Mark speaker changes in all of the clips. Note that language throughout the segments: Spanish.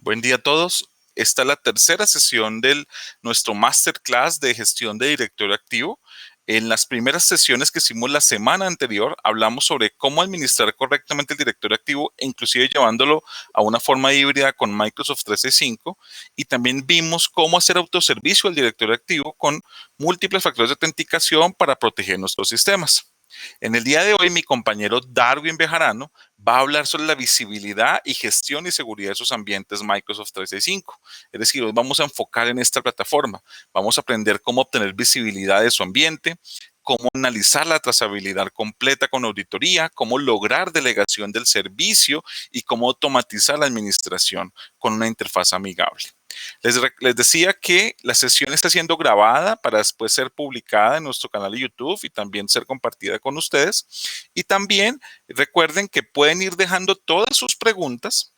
Speaker 1: Buen día a todos. Esta es la tercera sesión de nuestro Masterclass de gestión de directorio activo. En las primeras sesiones que hicimos la semana anterior, hablamos sobre cómo administrar correctamente el directorio activo, inclusive llevándolo a una forma híbrida con Microsoft 365. Y también vimos cómo hacer autoservicio al directorio activo con múltiples factores de autenticación para proteger nuestros sistemas. En el día de hoy, mi compañero Darwin Bejarano va a hablar sobre la visibilidad y gestión y seguridad de sus ambientes Microsoft 365. Es decir, hoy vamos a enfocar en esta plataforma. Vamos a aprender cómo obtener visibilidad de su ambiente, cómo analizar la trazabilidad completa con auditoría, cómo lograr delegación del servicio y cómo automatizar la administración con una interfaz amigable. Les decía que la sesión está siendo grabada para después ser publicada en nuestro canal de YouTube y también ser compartida con ustedes. Y también recuerden que pueden ir dejando todas sus preguntas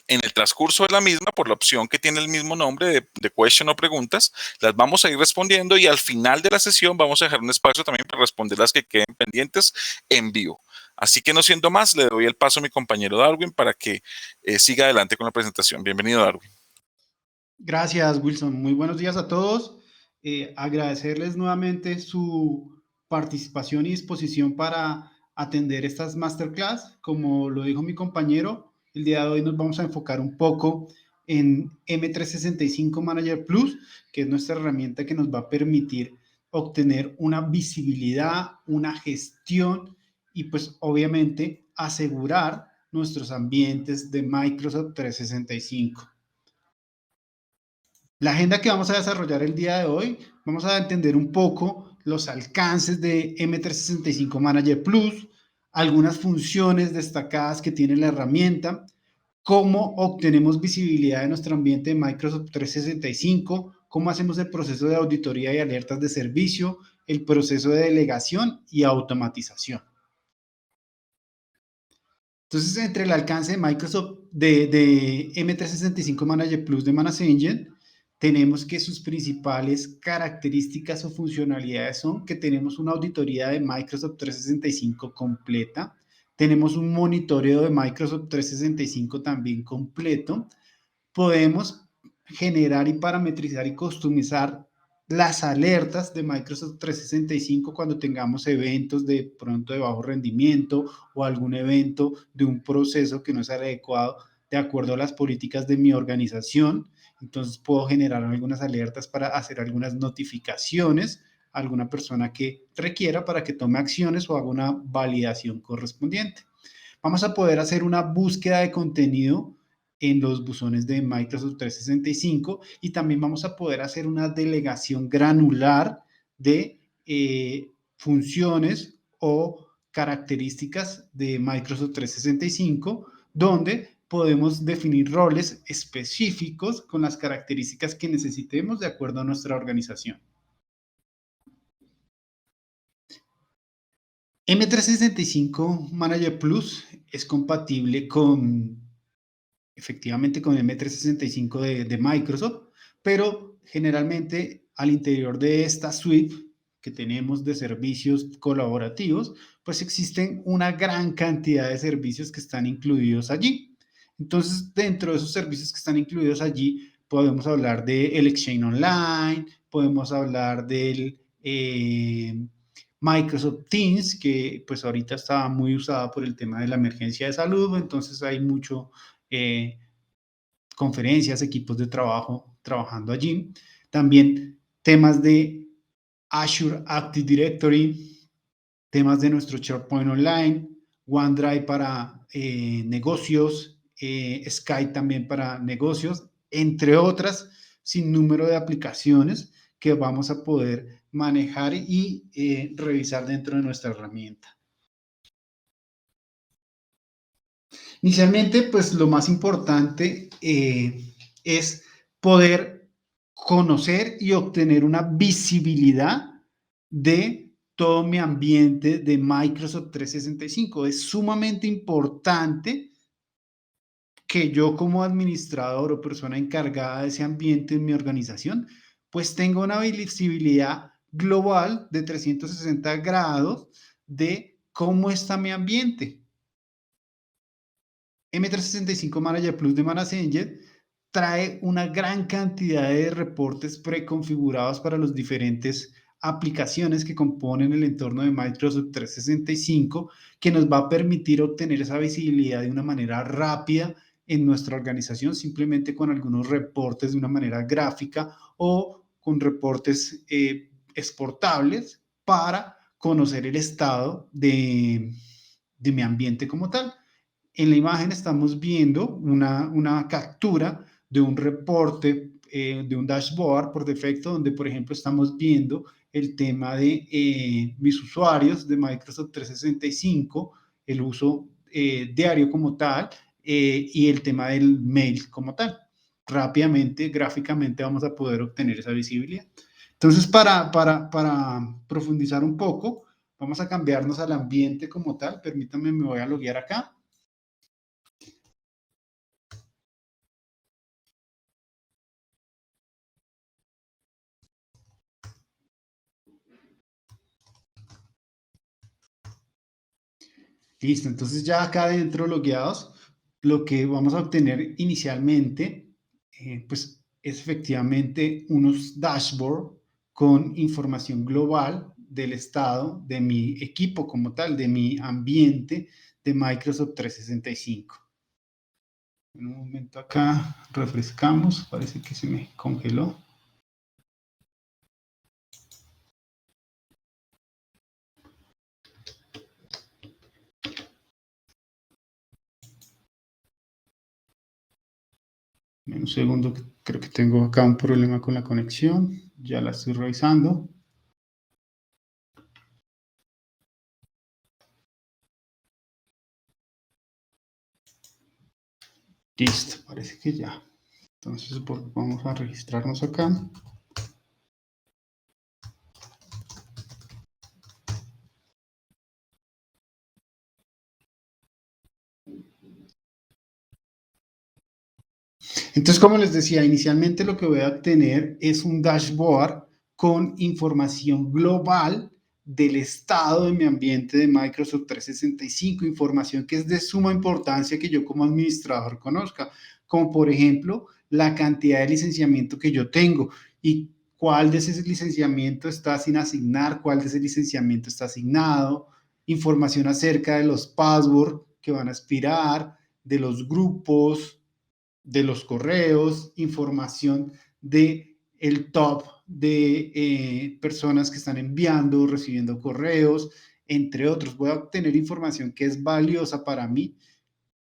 Speaker 1: en el transcurso de la misma por la opción que tiene el mismo nombre de question o preguntas. Las vamos a ir respondiendo y al final de la sesión vamos a dejar un espacio también para responder las que queden pendientes en vivo. Así que no siendo más, le doy el paso a mi compañero Darwin para que siga adelante con la presentación. Bienvenido, Darwin.
Speaker 2: Gracias, Wilson. Muy buenos días a todos. Agradecerles nuevamente su participación y disposición para atender estas masterclass. Como lo dijo mi compañero, el día de hoy nos vamos a enfocar un poco en M365 Manager Plus, que es nuestra herramienta que nos va a permitir obtener una visibilidad, una gestión y pues obviamente asegurar nuestros ambientes de Microsoft 365. La agenda que vamos a desarrollar el día de hoy, vamos a entender un poco los alcances de M365 Manager Plus, algunas funciones destacadas que tiene la herramienta, cómo obtenemos visibilidad de nuestro ambiente de Microsoft 365, cómo hacemos el proceso de auditoría y alertas de servicio, el proceso de delegación y automatización. Entonces, entre el alcance de Microsoft de M365 Manager Plus de Manage Engine, tenemos que sus principales características o funcionalidades son que tenemos una auditoría de Microsoft 365 completa, tenemos un monitoreo de Microsoft 365 también completo, podemos generar y parametrizar y customizar las alertas de Microsoft 365 cuando tengamos eventos de pronto de bajo rendimiento o algún evento de un proceso que no es adecuado de acuerdo a las políticas de mi organización. Entonces puedo generar algunas alertas para hacer algunas notificaciones a alguna persona que requiera para que tome acciones o haga una validación correspondiente. Vamos a poder hacer una búsqueda de contenido en los buzones de Microsoft 365 y también vamos a poder hacer una delegación granular de funciones o características de Microsoft 365, donde podemos definir roles específicos con las características que necesitemos de acuerdo a nuestra organización. M365 Manager Plus es compatible efectivamente con M365 de Microsoft, pero generalmente al interior de esta suite que tenemos de servicios colaborativos, pues existen una gran cantidad de servicios que están incluidos allí. Entonces, dentro de esos servicios que están incluidos allí, podemos hablar del Exchange Online, podemos hablar del Microsoft Teams, que pues ahorita está muy usada por el tema de la emergencia de salud, entonces hay mucho eh, conferencias, equipos de trabajo trabajando allí. También temas de Azure Active Directory, temas de nuestro SharePoint Online, OneDrive para negocios, Skype también para negocios, entre otras, sin número de aplicaciones que vamos a poder manejar y revisar dentro de nuestra herramienta. Inicialmente, pues lo más importante es poder conocer y obtener una visibilidad de todo mi ambiente de Microsoft 365. Es sumamente importante que yo como administrador o persona encargada de ese ambiente en mi organización, pues tenga una visibilidad global de 360 grados de cómo está mi ambiente. M365 Manager Plus de Manage Engine trae una gran cantidad de reportes preconfigurados para las diferentes aplicaciones que componen el entorno de Microsoft 365, que nos va a permitir obtener esa visibilidad de una manera rápida en nuestra organización, simplemente con algunos reportes de una manera gráfica o con reportes exportables para conocer el estado de mi ambiente como tal. En la imagen estamos viendo una captura de un reporte, de un dashboard por defecto, donde, por ejemplo, estamos viendo el tema de mis usuarios de Microsoft 365, el uso diario como tal, y el tema del mail como tal. Rápidamente, gráficamente, vamos a poder obtener esa visibilidad. Entonces, para profundizar un poco, vamos a cambiarnos al ambiente como tal. Permítanme, me voy a loguear acá. Listo, entonces ya acá adentro logueados, lo que vamos a obtener inicialmente, pues es efectivamente unos dashboard con información global del estado de mi equipo como tal, de mi ambiente de Microsoft 365. En un momento acá refrescamos, parece que se me congeló. En un segundo, creo que tengo acá un problema con la conexión, ya la estoy revisando. Listo, parece que ya. Entonces vamos a registrarnos acá. Entonces, como les decía, inicialmente lo que voy a obtener es un dashboard con información global del estado de mi ambiente de Microsoft 365, información que es de suma importancia que yo como administrador conozca, como por ejemplo la cantidad de licenciamiento que yo tengo y cuál de ese licenciamiento está sin asignar, cuál de ese licenciamiento está asignado, información acerca de los passwords que van a expirar, de los grupos, de los correos, información de el top de personas que están enviando o recibiendo correos, entre otros. Voy a obtener información que es valiosa para mí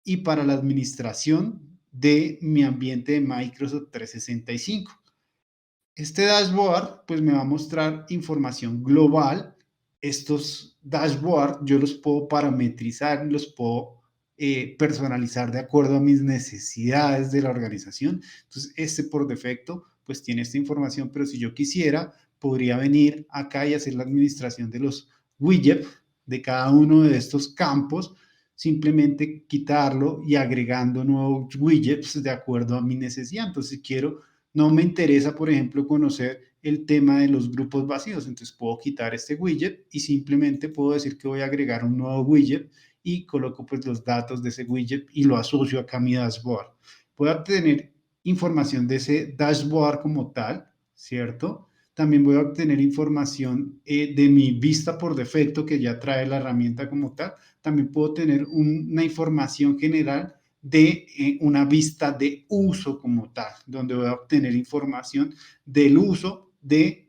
Speaker 2: y para la administración de mi ambiente de Microsoft 365. Este dashboard pues me va a mostrar información global. Estos dashboards yo los puedo parametrizar, los puedo personalizar de acuerdo a mis necesidades de la organización. Entonces, este por defecto pues tiene esta información, pero si yo quisiera, podría venir acá y hacer la administración de los widgets de cada uno de estos campos, simplemente quitarlo y agregando nuevos widgets de acuerdo a mi necesidad. Entonces, si quiero, no me interesa, por ejemplo, conocer el tema de los grupos vacíos, entonces puedo quitar este widget y simplemente puedo decir que voy a agregar un nuevo widget y coloco pues los datos de ese widget y lo asocio acá a mi dashboard. Puedo obtener información de ese dashboard como tal, ¿cierto? También voy a obtener información de mi vista por defecto que ya trae la herramienta como tal. También puedo tener una información general de una vista de uso como tal, donde voy a obtener información del uso de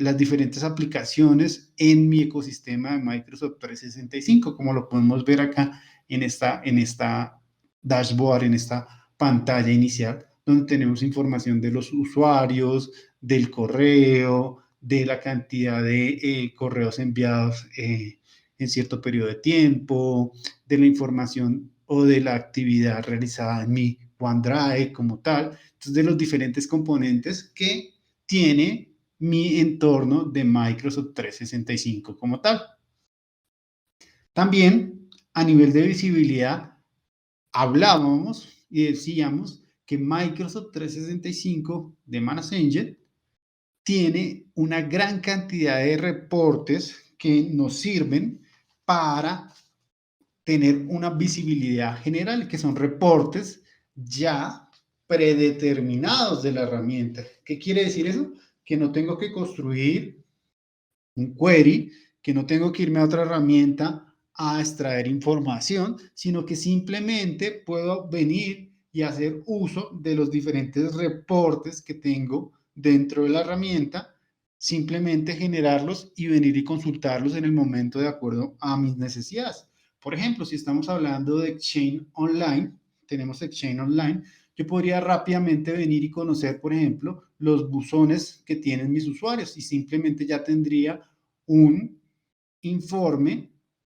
Speaker 2: las diferentes aplicaciones en mi ecosistema de Microsoft 365, como lo podemos ver acá en esta dashboard, en esta pantalla inicial, donde tenemos información de los usuarios, del correo, de la cantidad de correos enviados en cierto periodo de tiempo, de la información o de la actividad realizada en mi OneDrive como tal. Entonces, de los diferentes componentes que tiene mi entorno de Microsoft 365 como tal. También a nivel de visibilidad, hablábamos y decíamos que Microsoft 365 de Managed Engine tiene una gran cantidad de reportes que nos sirven para tener una visibilidad general, que son reportes ya predeterminados de la herramienta. ¿Qué quiere decir eso? Que no tengo que construir un query, que no tengo que irme a otra herramienta a extraer información, sino que simplemente puedo venir y hacer uso de los diferentes reportes que tengo dentro de la herramienta, simplemente generarlos y venir y consultarlos en el momento de acuerdo a mis necesidades. Por ejemplo, si estamos hablando de Exchange Online, tenemos Exchange Online, yo podría rápidamente venir y conocer, por ejemplo, los buzones que tienen mis usuarios y simplemente ya tendría un informe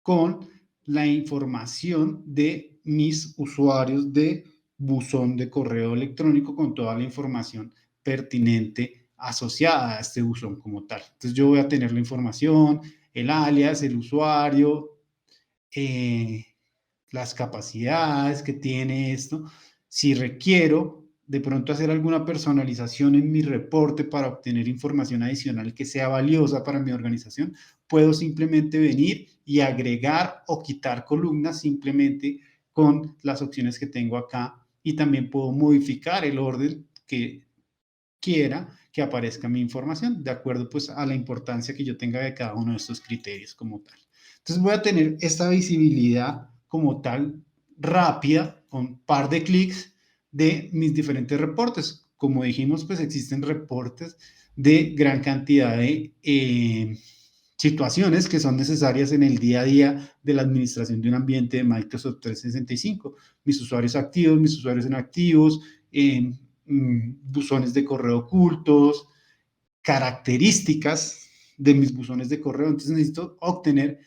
Speaker 2: con la información de mis usuarios de buzón de correo electrónico con toda la información pertinente asociada a este buzón como tal. Entonces yo voy a tener la información, el alias, el usuario, eh, las capacidades que tiene esto. Si requiero de pronto hacer alguna personalización en mi reporte para obtener información adicional que sea valiosa para mi organización, puedo simplemente venir y agregar o quitar columnas simplemente con las opciones que tengo acá y también puedo modificar el orden que quiera que aparezca mi información, de acuerdo pues a la importancia que yo tenga de cada uno de estos criterios como tal. Entonces voy a tener esta visibilidad como tal rápida, con par de clics de mis diferentes reportes. Como dijimos, pues existen reportes de gran cantidad de situaciones que son necesarias en el día a día de la administración de un ambiente de Microsoft 365. Mis usuarios activos, mis usuarios inactivos, buzones de correo ocultos, características de mis buzones de correo. Entonces necesito obtener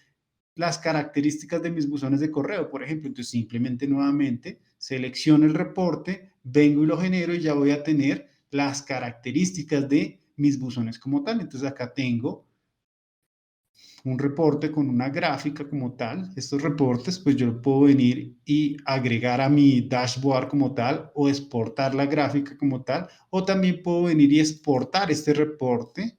Speaker 2: las características de mis buzones de correo, por ejemplo. Entonces simplemente nuevamente selecciono el reporte, vengo y lo genero y ya voy a tener las características de mis buzones como tal. Entonces acá tengo un reporte con una gráfica como tal. Estos reportes, pues yo puedo venir y agregar a mi dashboard como tal o exportar la gráfica como tal, o también puedo venir y exportar este reporte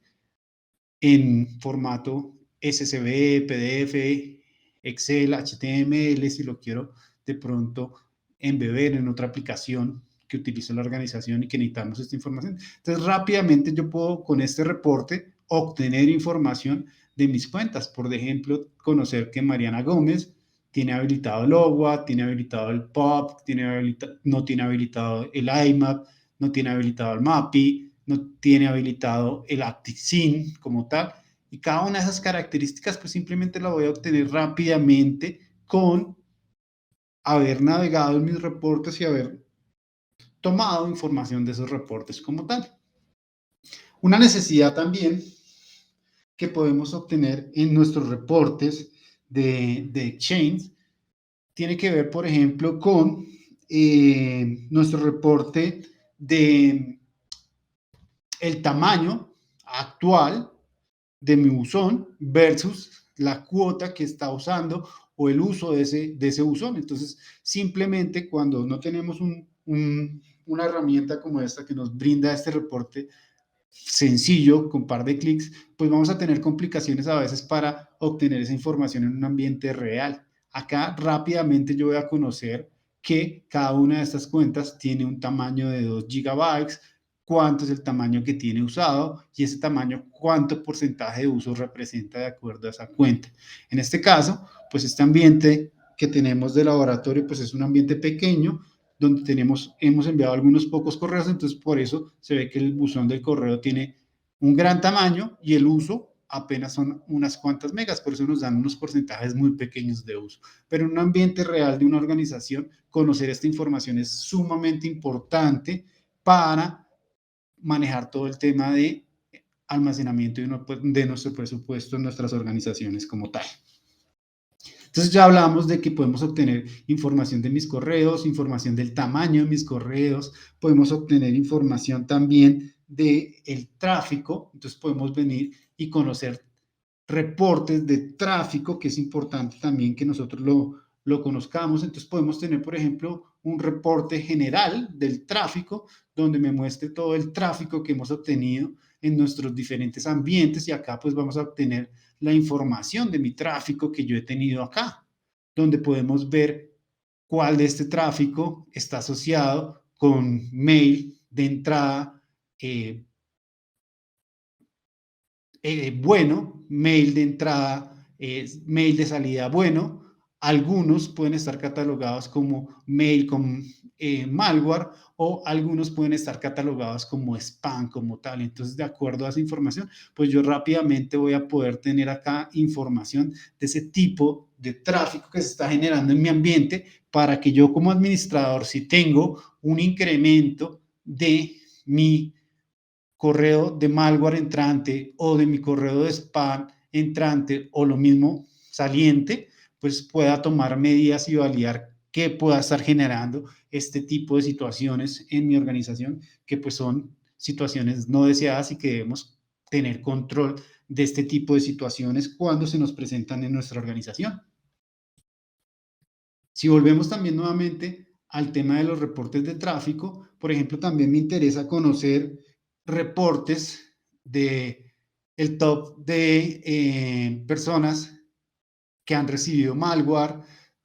Speaker 2: en formato SSV, PDF, Excel, HTML, si lo quiero de pronto embeber en otra aplicación que utilice la organización y que necesitamos esta información. Entonces, rápidamente yo puedo con este reporte obtener información de mis cuentas. Por ejemplo, conocer que Mariana Gómez tiene habilitado el OWA, tiene habilitado el POP, no tiene habilitado el IMAP, no tiene habilitado el MAPI, no tiene habilitado el ActiveSync como tal. Y cada una de esas características, pues simplemente la voy a obtener rápidamente con haber navegado en mis reportes y haber tomado información de esos reportes como tal. Una necesidad también que podemos obtener en nuestros reportes de Exchange tiene que ver, por ejemplo, con nuestro reporte de el tamaño actual de mi buzón versus la cuota que está usando o el uso de ese buzón. Entonces, simplemente cuando no tenemos una herramienta como esta que nos brinda este reporte sencillo, con par de clics, pues vamos a tener complicaciones a veces para obtener esa información en un ambiente real. Acá rápidamente yo voy a conocer que cada una de estas cuentas tiene un tamaño de 2 gigabytes, cuánto es el tamaño que tiene usado y ese tamaño cuánto porcentaje de uso representa de acuerdo a esa cuenta. En este caso, pues este ambiente que tenemos de laboratorio, pues es un ambiente pequeño donde hemos enviado algunos pocos correos, entonces por eso se ve que el buzón del correo tiene un gran tamaño y el uso apenas son unas cuantas megas, por eso nos dan unos porcentajes muy pequeños de uso. Pero en un ambiente real de una organización, conocer esta información es sumamente importante para manejar todo el tema de almacenamiento de nuestro presupuesto en nuestras organizaciones como tal. Entonces ya hablamos de que podemos obtener información de mis correos, información del tamaño de mis correos, podemos obtener información también del tráfico, entonces podemos venir y conocer reportes de tráfico, que es importante también que nosotros lo conozcamos. Entonces podemos tener, por ejemplo, un reporte general del tráfico, donde me muestre todo el tráfico que hemos obtenido en nuestros diferentes ambientes y acá pues vamos a obtener la información de mi tráfico que yo he tenido acá, donde podemos ver cuál de este tráfico está asociado con mail de entrada bueno, mail de entrada, mail de salida bueno. Algunos pueden estar catalogados como mail con malware o algunos pueden estar catalogados como spam como tal. Entonces, de acuerdo a esa información, pues yo rápidamente voy a poder tener acá información de ese tipo de tráfico que se está generando en mi ambiente para que yo como administrador, si tengo un incremento de mi correo de malware entrante o de mi correo de spam entrante o lo mismo saliente, pues pueda tomar medidas y validar qué pueda estar generando este tipo de situaciones en mi organización, que pues son situaciones no deseadas y que debemos tener control de este tipo de situaciones cuando se nos presentan en nuestra organización. Si volvemos también nuevamente al tema de los reportes de tráfico, por ejemplo, también me interesa conocer reportes de el top de personas que han recibido malware,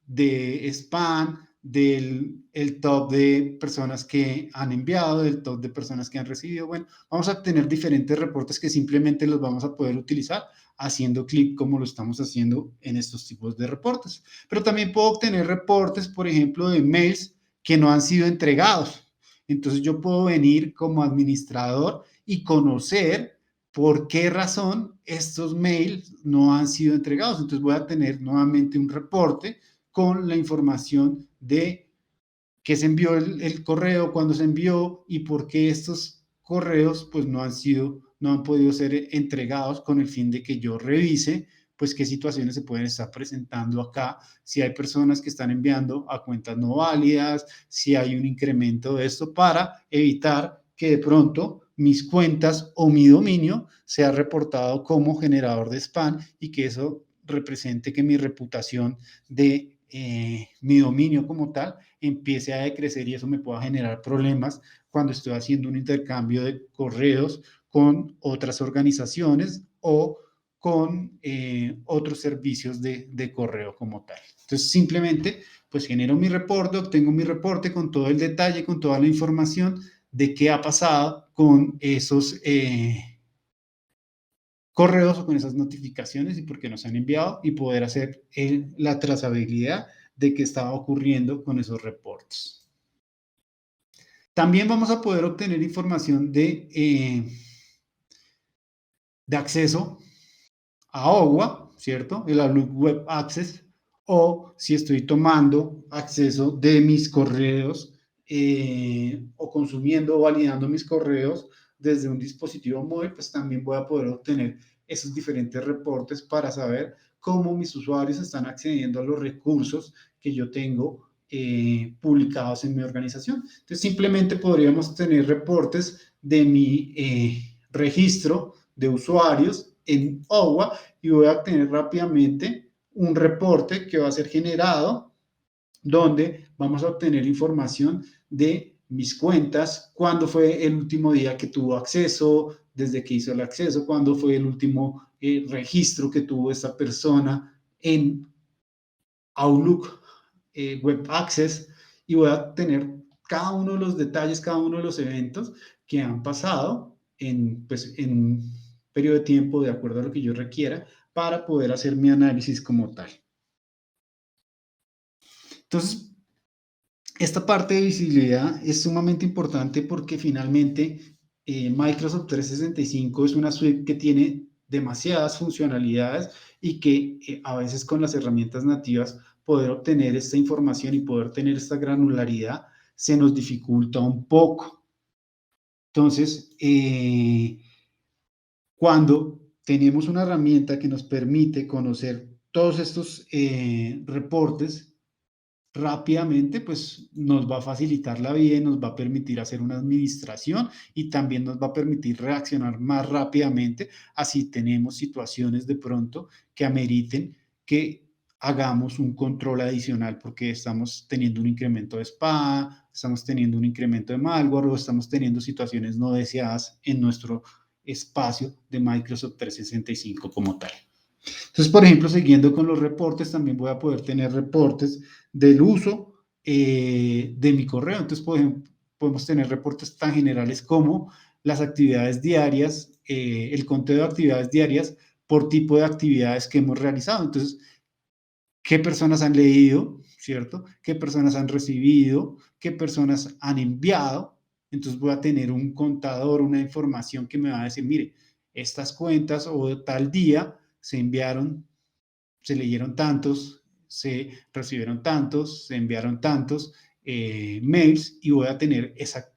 Speaker 2: de spam, del el top de personas que han enviado, del top de personas que han recibido. Bueno, vamos a tener diferentes reportes que simplemente los vamos a poder utilizar haciendo clic como lo estamos haciendo en estos tipos de reportes. Pero también puedo obtener reportes, por ejemplo, de mails que no han sido entregados. Entonces yo puedo venir como administrador y conocer por qué razón estos mails no han sido entregados. Entonces voy a tener nuevamente un reporte con la información de qué se envió el correo, cuándo se envió y por qué estos correos pues no han podido ser entregados con el fin de que yo revise pues qué situaciones se pueden estar presentando acá, si hay personas que están enviando a cuentas no válidas, si hay un incremento de esto para evitar que de pronto mis cuentas o mi dominio sea reportado como generador de spam y que eso represente que mi reputación de mi dominio como tal empiece a decrecer y eso me pueda generar problemas cuando estoy haciendo un intercambio de correos con otras organizaciones o con otros servicios de correo como tal. Entonces, simplemente, pues genero mi reporte, obtengo mi reporte con todo el detalle, con toda la información de qué ha pasado con esos correos o con esas notificaciones y por qué nos han enviado y poder hacer la trazabilidad de qué estaba ocurriendo con esos reportes. También vamos a poder obtener información de acceso a OWA, ¿cierto? El Outlook Web Access, o si estoy tomando acceso de mis correos o consumiendo o validando mis correos desde un dispositivo móvil, pues también voy a poder obtener esos diferentes reportes para saber cómo mis usuarios están accediendo a los recursos que yo tengo publicados en mi organización. Entonces, simplemente podríamos tener reportes de mi registro de usuarios en OWA y voy a obtener rápidamente un reporte que va a ser generado donde vamos a obtener información de mis cuentas, cuándo fue el último día que tuvo acceso, desde que hizo el acceso, cuándo fue el último registro que tuvo esta persona en Outlook Web Access y voy a tener cada uno de los detalles, cada uno de los eventos que han pasado en un periodo de tiempo de acuerdo a lo que yo requiera para poder hacer mi análisis como tal. Entonces, esta parte de visibilidad es sumamente importante porque finalmente Microsoft 365 es una suite que tiene demasiadas funcionalidades y que a veces con las herramientas nativas poder obtener esta información y poder tener esta granularidad se nos dificulta un poco. Entonces, cuando tenemos una herramienta que nos permite conocer todos estos reportes, rápidamente, pues nos va a facilitar la vida y nos va a permitir hacer una administración y también nos va a permitir reaccionar más rápidamente, así tenemos situaciones de pronto que ameriten que hagamos un control adicional porque estamos teniendo un incremento de spam, estamos teniendo un incremento de malware o estamos teniendo situaciones no deseadas en nuestro espacio de Microsoft 365 como tal. Entonces, por ejemplo, siguiendo con los reportes, también voy a poder tener reportes del uso de mi correo. Entonces, podemos tener reportes tan generales como las actividades diarias, el conteo de actividades diarias por tipo de actividades que hemos realizado. Entonces, ¿qué personas han leído? ¿Cierto? ¿Qué personas han recibido? ¿Qué personas han enviado? Entonces voy a tener un contador, una información que me va a decir, mire, estas cuentas o tal día se enviaron, se leyeron tantos, se recibieron tantos, se enviaron tantos mails, y voy a tener esa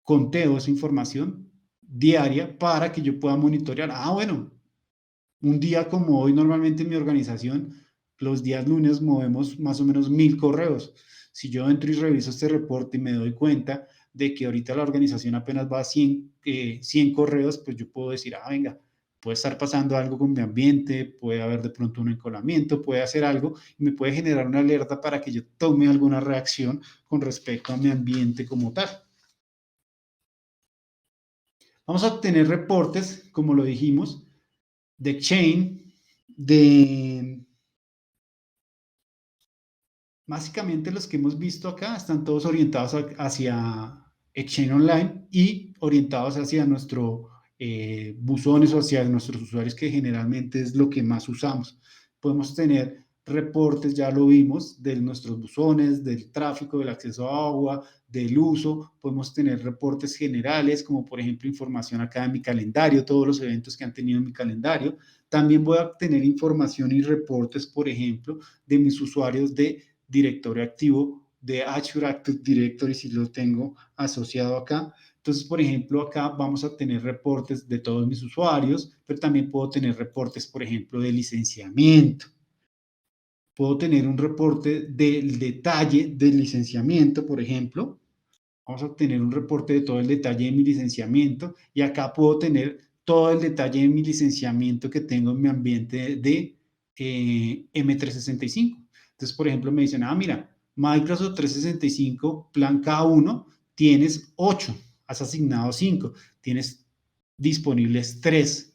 Speaker 2: conteo, esa información diaria para que yo pueda monitorear. Ah, bueno, un día como hoy, normalmente en mi organización, los días lunes movemos más o menos 1000 correos. Si yo entro y reviso este reporte y me doy cuenta de que ahorita la organización apenas va a 100 correos, pues yo puedo decir, ah, venga, puede estar pasando algo con mi ambiente, puede haber de pronto un encolamiento, puede hacer algo, y me puede generar una alerta para que yo tome alguna reacción con respecto a mi ambiente como tal. Vamos a obtener reportes, como lo dijimos, de Chain, de básicamente los que hemos visto acá están todos orientados hacia Exchange Online y orientados hacia nuestro buzones o hacia nuestros usuarios, que generalmente es lo que más usamos. Podemos tener reportes, ya lo vimos, de nuestros buzones, del tráfico, del acceso a agua, del uso. Podemos tener reportes generales, como por ejemplo información acá en mi calendario, todos los eventos que han tenido en mi calendario. También voy a tener información y reportes, por ejemplo, de mis usuarios de directorio activo, de Azure Active Directory, si lo tengo asociado acá. Entonces, por ejemplo, acá vamos a tener reportes de todos mis usuarios, pero también puedo tener reportes, por ejemplo, de licenciamiento. Puedo tener un reporte del detalle del licenciamiento, por ejemplo. Vamos a obtener un reporte de todo el detalle de mi licenciamiento, y acá puedo tener todo el detalle de mi licenciamiento que tengo en mi ambiente de M365. Entonces, por ejemplo, me dicen, ah, mira, Microsoft 365, plan K1, tienes 8, has asignado 5, tienes disponibles 3.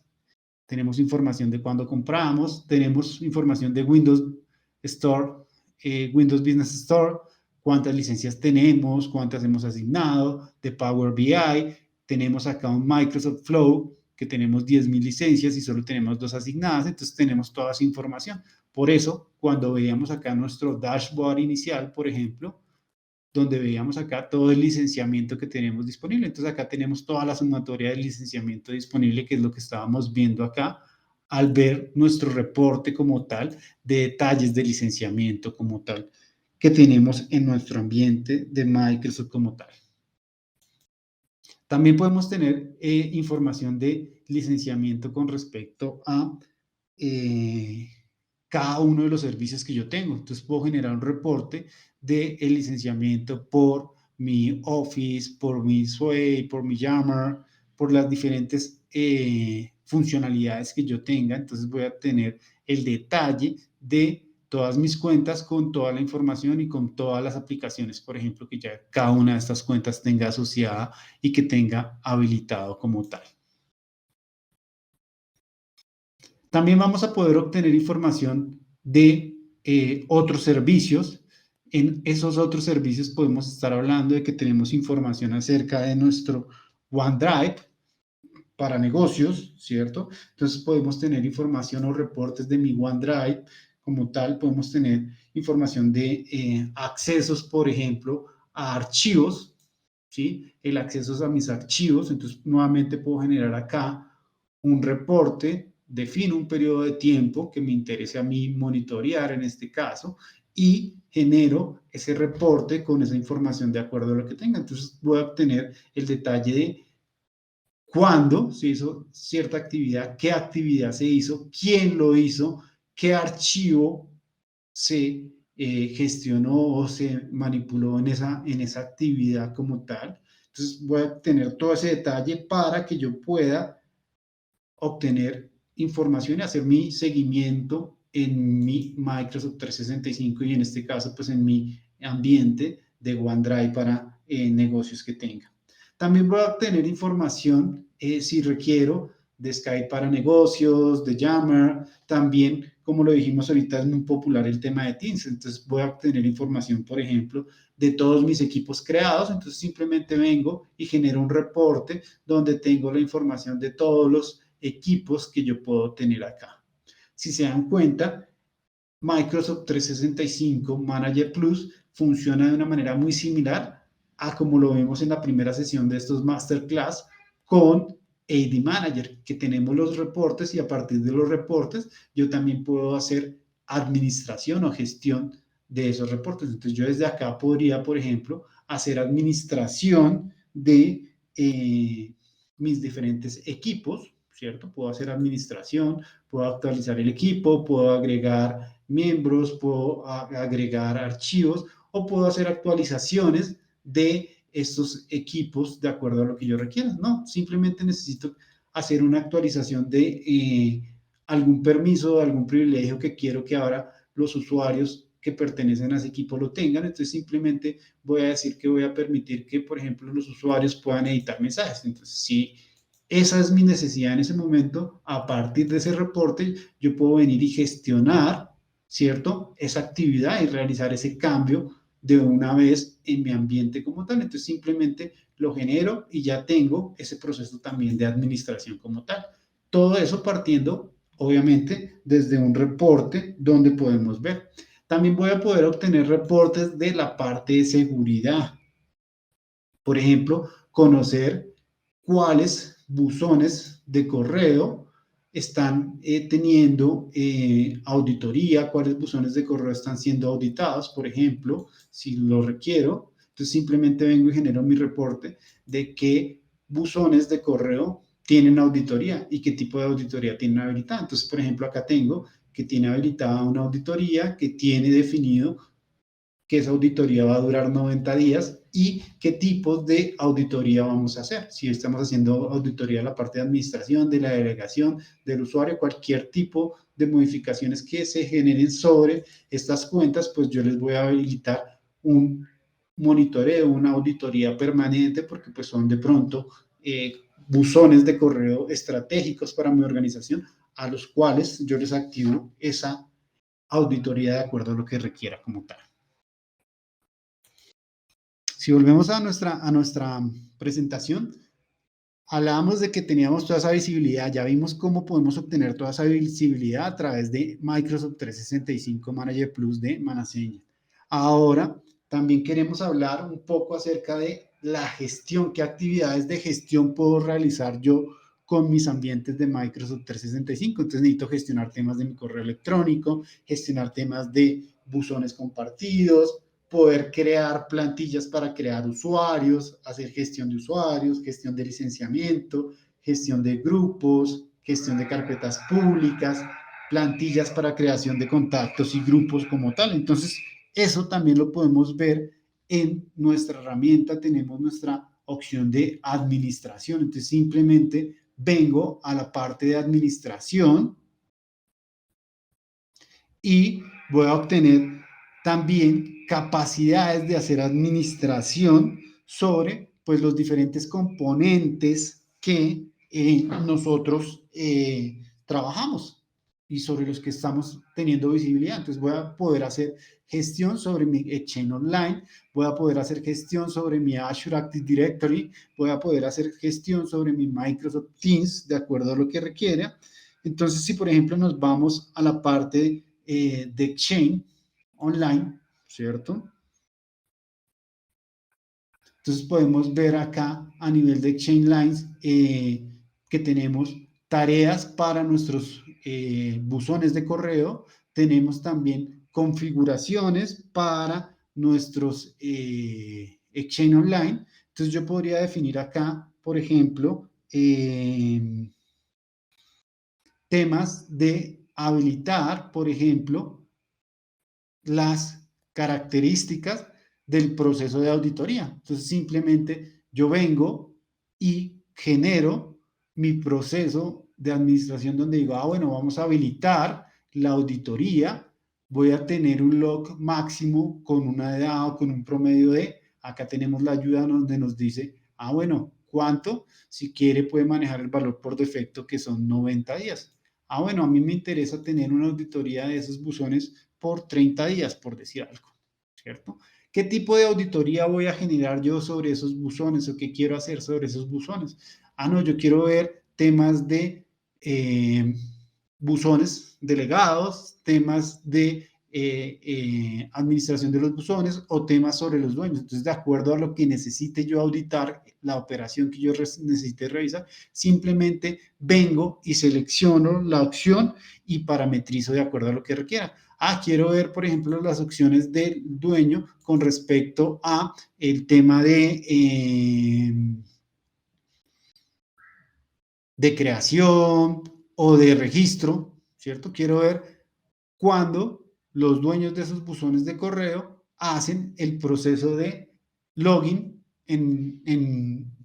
Speaker 2: Tenemos información de cuándo compramos, tenemos información de Windows Store, Windows Business Store, cuántas licencias tenemos, cuántas hemos asignado, de Power BI, tenemos acá un Microsoft Flow, que tenemos 10,000 licencias y solo tenemos 2 asignadas, entonces tenemos toda esa información. Por eso, cuando veíamos acá nuestro dashboard inicial, por ejemplo, donde veíamos acá todo el licenciamiento que tenemos disponible. Entonces acá tenemos toda la sumatoria del licenciamiento disponible, que es lo que estábamos viendo acá al ver nuestro reporte como tal de detalles de licenciamiento como tal que tenemos en nuestro ambiente de Microsoft como tal. También podemos tener información de licenciamiento con respecto a cada uno de los servicios que yo tengo. Entonces puedo generar un reporte del licenciamiento por mi Office, por mi Sway, por mi Yammer, por las diferentes funcionalidades que yo tenga. Entonces voy a tener el detalle de todas mis cuentas con toda la información y con todas las aplicaciones, por ejemplo, que ya cada una de estas cuentas tenga asociada y que tenga habilitado como tal. También vamos a poder obtener información de otros servicios. En esos otros servicios podemos estar hablando de que tenemos información acerca de nuestro OneDrive para negocios, ¿cierto? Entonces podemos tener información o reportes de mi OneDrive como tal. Podemos tener información de accesos, por ejemplo, a archivos, ¿sí? El acceso a mis archivos. Entonces nuevamente puedo generar acá un reporte, defino un periodo de tiempo que me interese a mí monitorear en este caso, y genero ese reporte con esa información de acuerdo a lo que tenga. Entonces voy a obtener el detalle de cuándo se hizo cierta actividad se hizo, quién lo hizo, qué archivo se gestionó o se manipuló en esa actividad como tal. Entonces voy a tener todo ese detalle para que yo pueda obtener información y hacer mi seguimiento en mi Microsoft 365, y en este caso pues en mi ambiente de OneDrive para negocios que tenga. También voy a obtener información si requiero de Skype para negocios, de Yammer. También, como lo dijimos ahorita, es muy popular el tema de Teams. Entonces voy a obtener información, por ejemplo, de todos mis equipos creados. Entonces simplemente vengo y genero un reporte donde tengo la información de todos los equipos que yo puedo tener acá. Si se dan cuenta, Microsoft 365 Manager Plus funciona de una manera muy similar a como lo vemos en la primera sesión de estos masterclass con AD Manager, que tenemos los reportes y a partir de los reportes yo también puedo hacer administración o gestión de esos reportes. Entonces yo desde acá podría, por ejemplo, hacer administración de mis diferentes equipos, ¿cierto? Puedo hacer administración, puedo actualizar el equipo, puedo agregar miembros, puedo agregar archivos o puedo hacer actualizaciones de estos equipos de acuerdo a lo que yo requiera. No, simplemente necesito hacer una actualización de algún permiso, algún privilegio que quiero que ahora los usuarios que pertenecen a ese equipo lo tengan. Entonces simplemente voy a decir que voy a permitir que, por ejemplo, los usuarios puedan editar mensajes. Entonces, si esa es mi necesidad en ese momento, a partir de ese reporte, yo puedo venir y gestionar, ¿cierto? Esa actividad y realizar ese cambio de una vez en mi ambiente como tal. Entonces simplemente lo genero y ya tengo ese proceso también de administración como tal. Todo eso partiendo, obviamente, desde un reporte donde podemos ver. También voy a poder obtener reportes de la parte de seguridad. Por ejemplo, conocer cuáles buzones de correo están teniendo auditoría, cuáles buzones de correo están siendo auditados, por ejemplo, si lo requiero. Entonces simplemente vengo y genero mi reporte de qué buzones de correo tienen auditoría y qué tipo de auditoría tienen habilitada. Entonces, por ejemplo, acá tengo que tiene habilitada una auditoría que tiene definido que esa auditoría va a durar 90 días y qué tipos de auditoría vamos a hacer. Si estamos haciendo auditoría de la parte de administración, de la delegación, del usuario, cualquier tipo de modificaciones que se generen sobre estas cuentas, pues yo les voy a habilitar un monitoreo, una auditoría permanente, porque pues son de pronto buzones de correo estratégicos para mi organización, a los cuales yo les activo esa auditoría de acuerdo a lo que requiera como tal. Si volvemos a nuestra presentación, hablábamos de que teníamos toda esa visibilidad, ya vimos cómo podemos obtener toda esa visibilidad a través de Microsoft 365 Manager Plus de Manassenger. Ahora también queremos hablar un poco acerca de la gestión, qué actividades de gestión puedo realizar yo con mis ambientes de Microsoft 365. Entonces necesito gestionar temas de mi correo electrónico, gestionar temas de buzones compartidos, poder crear plantillas para crear usuarios, hacer gestión de usuarios, gestión de licenciamiento, gestión de grupos, gestión de carpetas públicas, plantillas para creación de contactos y grupos como tal. Entonces, eso también lo podemos ver en nuestra herramienta. Tenemos nuestra opción de administración. Entonces, simplemente vengo a la parte de administración y voy a obtener también capacidades de hacer administración sobre pues, los diferentes componentes que nosotros trabajamos y sobre los que estamos teniendo visibilidad. Entonces voy a poder hacer gestión sobre mi Exchange Online, voy a poder hacer gestión sobre mi Azure Active Directory, voy a poder hacer gestión sobre mi Microsoft Teams de acuerdo a lo que requiera. Entonces, si por ejemplo nos vamos a la parte de Exchange Online, ¿cierto? Entonces podemos ver acá a nivel de Exchange Lines que tenemos tareas para nuestros buzones de correo, tenemos también configuraciones para nuestros Exchange Online. Entonces yo podría definir acá, por ejemplo, temas de habilitar, por ejemplo, las características del proceso de auditoría. Entonces, simplemente yo vengo y genero mi proceso de administración donde digo, bueno, vamos a habilitar la auditoría, voy a tener un log máximo con una edad o con un promedio de, acá tenemos la ayuda donde nos dice, bueno, ¿Cuánto? Si quiere puede manejar el valor por defecto que son 90 días. Ah, bueno, a mí me interesa tener una auditoría de esos buzones por 30 días, por decir algo, ¿cierto? ¿Qué tipo de auditoría voy a generar yo sobre esos buzones o qué quiero hacer sobre esos buzones? Ah, no, yo quiero ver temas de buzones delegados, temas de administración de los buzones o temas sobre los dueños. Entonces, de acuerdo a lo que necesite yo auditar, la operación que yo necesite revisar, simplemente vengo y selecciono la opción y parametrizo de acuerdo a lo que requiera. Ah, quiero ver, por ejemplo, las opciones del dueño con respecto a el tema de creación o de registro, ¿cierto? Quiero ver cuando los dueños de esos buzones de correo hacen el proceso de login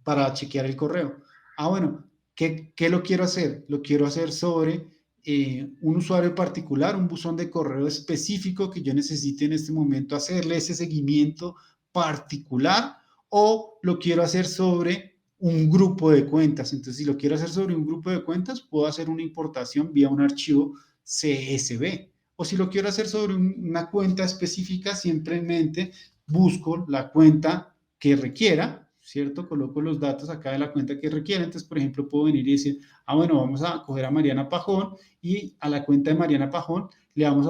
Speaker 2: para chequear el correo. Ah, bueno, ¿qué lo quiero hacer? Lo quiero hacer sobre un usuario particular, un buzón de correo específico que yo necesite en este momento hacerle ese seguimiento particular, o lo quiero hacer sobre un grupo de cuentas. Entonces, si lo quiero hacer sobre un grupo de cuentas, puedo hacer una importación vía un archivo CSV. O si lo quiero hacer sobre una cuenta específica, simplemente busco la cuenta que requiera, ¿cierto? Coloco los datos acá de la cuenta que requiera. Entonces, por ejemplo, puedo venir y decir, ah, bueno, vamos a coger a Mariana Pajón y a la cuenta de Mariana Pajón le vamos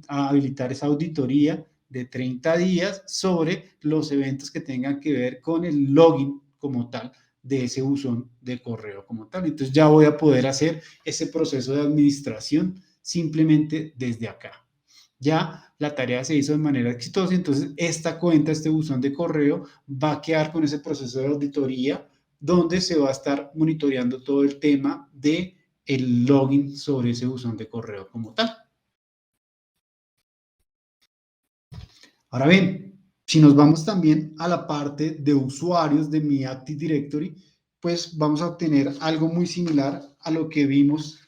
Speaker 2: a habilitar esa auditoría de 30 días sobre los eventos que tengan que ver con el login como tal de ese buzón de correo como tal. Entonces ya voy a poder hacer ese proceso de administración simplemente desde acá. Ya la tarea se hizo de manera exitosa, entonces esta cuenta, este buzón de correo va a quedar con ese proceso de auditoría donde se va a estar monitoreando todo el tema de el login sobre ese buzón de correo como tal. Ahora bien, si nos vamos también a la parte de usuarios de mi Active Directory, pues vamos a obtener algo muy similar a lo que vimos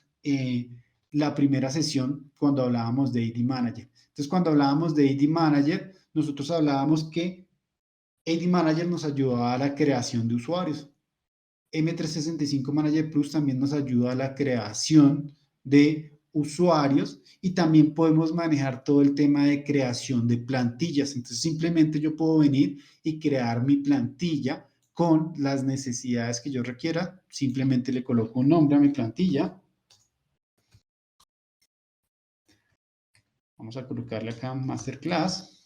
Speaker 2: la primera sesión cuando hablábamos de AD Manager. Entonces, cuando hablábamos de AD Manager, nosotros hablábamos que AD Manager nos ayudaba a la creación de usuarios. M365 Manager Plus también nos ayuda a la creación de usuarios y también podemos manejar todo el tema de creación de plantillas. Entonces, simplemente yo puedo venir y crear mi plantilla con las necesidades que yo requiera. Simplemente le coloco un nombre a mi plantilla. Vamos a colocarle acá Masterclass.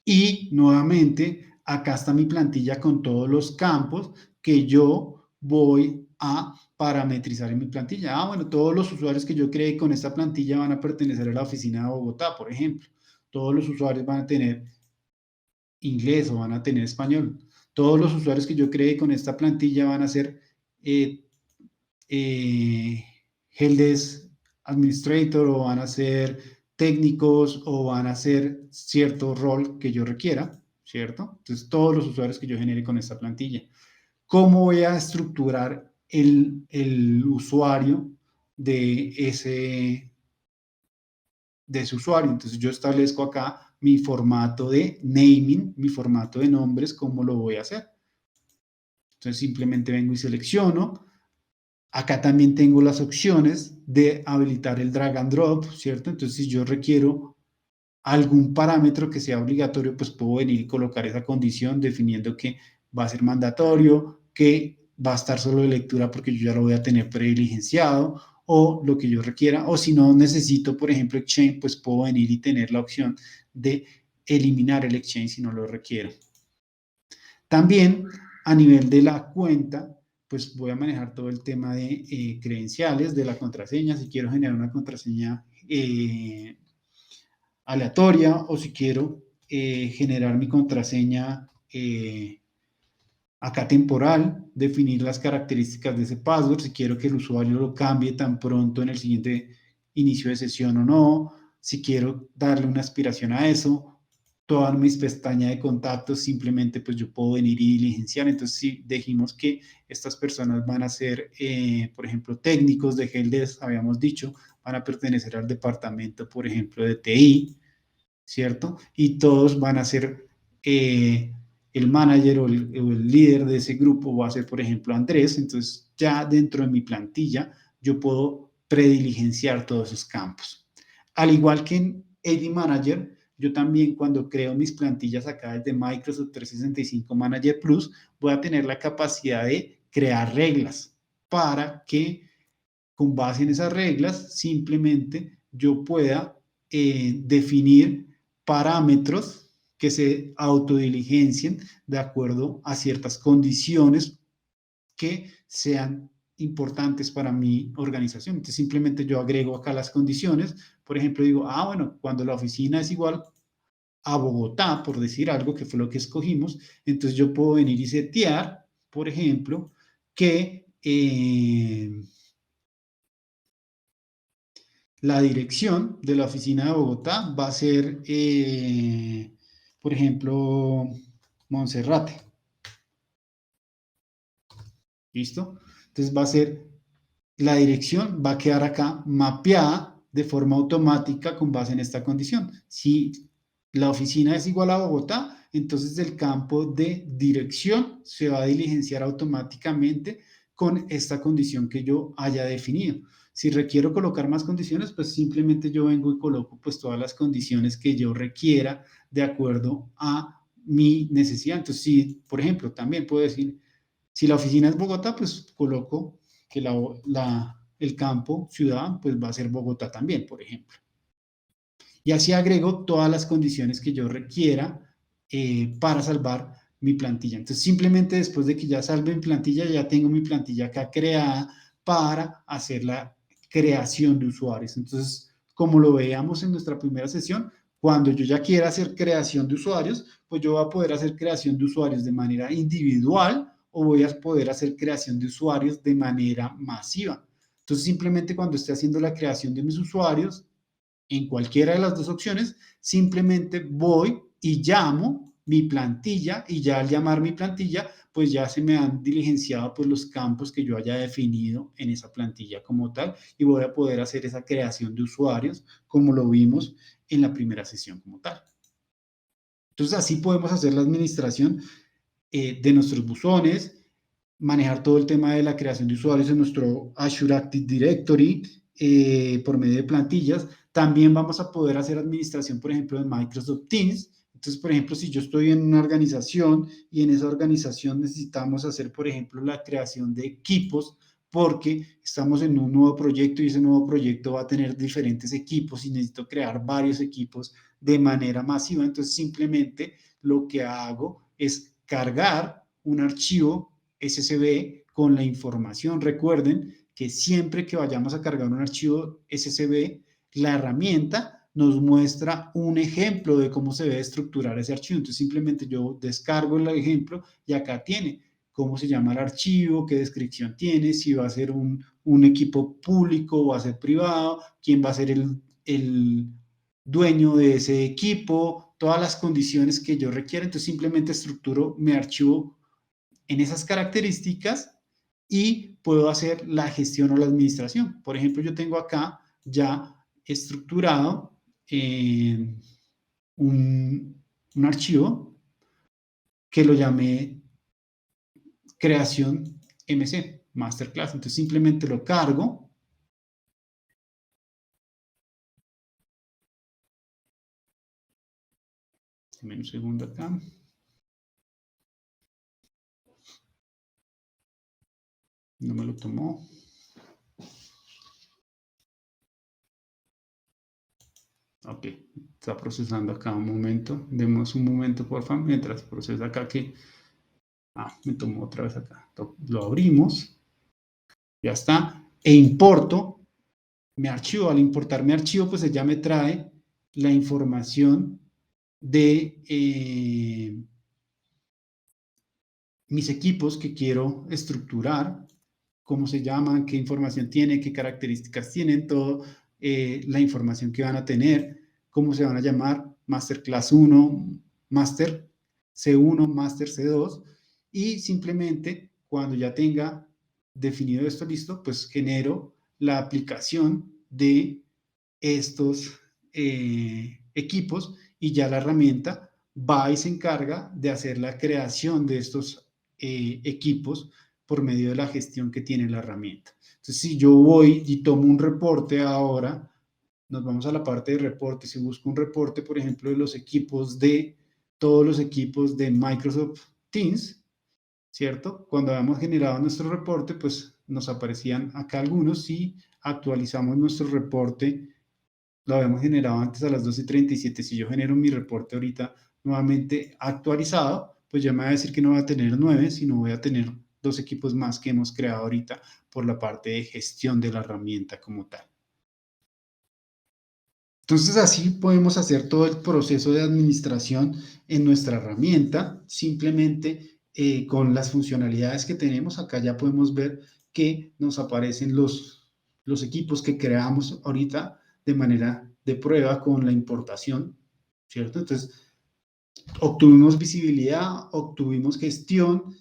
Speaker 2: Y nuevamente, acá está mi plantilla con todos los campos que yo voy a parametrizar en mi plantilla. Ah, bueno, todos los usuarios que yo creé con esta plantilla van a pertenecer a la oficina de Bogotá, por ejemplo. Todos los usuarios van a tener inglés o van a tener español. Todos los usuarios que yo creé con esta plantilla van a ser Helpdesk Administrator o van a ser técnicos o van a ser cierto rol que yo requiera, ¿cierto? Entonces, todos los usuarios que yo genere con esta plantilla. ¿Cómo voy a estructurar el usuario de ese usuario? Entonces, yo establezco acá mi formato de naming, mi formato de nombres, ¿cómo lo voy a hacer? Entonces, simplemente vengo y selecciono. Acá también tengo las opciones de habilitar el drag and drop, ¿cierto? Entonces, si yo requiero algún parámetro que sea obligatorio, pues puedo venir y colocar esa condición definiendo que va a ser mandatorio, que va a estar solo de lectura porque yo ya lo voy a tener prediligenciado o lo que yo requiera. O si no necesito, por ejemplo, Exchange, pues puedo venir y tener la opción de eliminar el Exchange si no lo requiero. También a nivel de la cuenta, pues voy a manejar todo el tema de credenciales, de la contraseña, si quiero generar una contraseña aleatoria o si quiero generar mi contraseña acá temporal, definir las características de ese password, si quiero que el usuario lo cambie tan pronto en el siguiente inicio de sesión o no, si quiero darle una aspiración a eso, toda mis pestañas de contactos, simplemente pues yo puedo venir y diligenciar. Entonces, si dijimos que estas personas van a ser, por ejemplo, técnicos de Helpdesk, habíamos dicho, van a pertenecer al departamento, por ejemplo, de TI, ¿cierto? Y todos van a ser el manager o el líder de ese grupo va a ser, por ejemplo, Andrés. Entonces, ya dentro de mi plantilla, yo puedo prediligenciar todos esos campos. Al igual que en AD Manager, yo también cuando creo mis plantillas acá desde Microsoft 365 Manager Plus, voy a tener la capacidad de crear reglas para que con base en esas reglas simplemente yo pueda definir parámetros que se autodiligencien de acuerdo a ciertas condiciones que sean importantes para mi organización. Entonces simplemente yo agrego acá las condiciones. Por ejemplo, digo, bueno, cuando la oficina es igual a Bogotá, por decir algo, que fue lo que escogimos, entonces yo puedo venir y setear, por ejemplo, que la dirección de la oficina de Bogotá va a ser, por ejemplo, Monserrate. ¿Listo? Entonces va a ser, la dirección va a quedar acá mapeada de forma automática con base en esta condición. Si la oficina es igual a Bogotá, entonces el campo de dirección se va a diligenciar automáticamente con esta condición que yo haya definido. Si requiero colocar más condiciones, pues simplemente yo vengo y coloco pues todas las condiciones que yo requiera de acuerdo a mi necesidad. Entonces, si, por ejemplo, también puedo decir, si la oficina es Bogotá, pues coloco que el campo ciudad pues va a ser Bogotá también, por ejemplo. Y así agrego todas las condiciones que yo requiera para salvar mi plantilla. Entonces, simplemente después de que ya salve mi plantilla, ya tengo mi plantilla acá creada para hacer la creación de usuarios. Entonces, como lo veíamos en nuestra primera sesión, cuando yo ya quiera hacer creación de usuarios, pues yo voy a poder hacer creación de usuarios de manera individual o voy a poder hacer creación de usuarios de manera masiva. Entonces, simplemente cuando esté haciendo la creación de mis usuarios, en cualquiera de las dos opciones, simplemente voy y llamo mi plantilla y ya al llamar mi plantilla, pues ya se me han diligenciado pues los campos que yo haya definido en esa plantilla como tal y voy a poder hacer esa creación de usuarios como lo vimos en la primera sesión como tal. Entonces así podemos hacer la administración de nuestros buzones, manejar todo el tema de la creación de usuarios en nuestro Azure Active Directory por medio de plantillas. También vamos a poder hacer administración, por ejemplo, en Microsoft Teams. Entonces, por ejemplo, si yo estoy en una organización y en esa organización necesitamos hacer, por ejemplo, la creación de equipos porque estamos en un nuevo proyecto y ese nuevo proyecto va a tener diferentes equipos y necesito crear varios equipos de manera masiva. Entonces, simplemente lo que hago es cargar un archivo SSB con la información. Recuerden que siempre que vayamos a cargar un archivo SSB, la herramienta nos muestra un ejemplo de cómo se debe estructurar ese archivo. Entonces simplemente yo descargo el ejemplo y acá tiene cómo se llama el archivo, qué descripción tiene, si va a ser un equipo público o va a ser privado, quién va a ser el dueño de ese equipo, todas las condiciones que yo requiera. Entonces simplemente estructuro mi archivo en esas características y puedo hacer la gestión o la administración. Por ejemplo, yo tengo acá ya estructurado un archivo que lo llamé creación MC, Masterclass. Entonces simplemente lo cargo. Dame un segundo acá. No me lo tomó. Ok, está procesando acá un momento. Demos un momento, por favor, mientras procesa acá que... me tomó otra vez acá. Lo abrimos. Ya está. E importo mi archivo. Al importar mi archivo, pues ya me trae la información de mis equipos que quiero estructurar, cómo se llaman, qué información tiene, qué características tienen, todo la información que van a tener, cómo se van a llamar, Masterclass 1, Master C1, Master C2, y simplemente cuando ya tenga definido esto listo, pues genero la aplicación de estos equipos y ya la herramienta va y se encarga de hacer la creación de estos equipos por medio de la gestión que tiene la herramienta. Entonces, si yo voy y tomo un reporte ahora, nos vamos a la parte de reportes y busco un reporte, por ejemplo, de los equipos de todos los equipos de Microsoft Teams, ¿cierto? Cuando habíamos generado nuestro reporte, pues nos aparecían acá algunos y actualizamos nuestro reporte. Lo habíamos generado antes a las 12:37. Si yo genero mi reporte ahorita nuevamente actualizado, pues ya me va a decir que no voy a tener 9, sino voy a tener 2 equipos más que hemos creado ahorita por la parte de gestión de la herramienta como tal. Entonces así podemos hacer todo el proceso de administración en nuestra herramienta, simplemente con las funcionalidades que tenemos. Acá ya podemos ver que nos aparecen los equipos que creamos ahorita de manera de prueba con la importación, ¿cierto? Entonces obtuvimos visibilidad, obtuvimos gestión.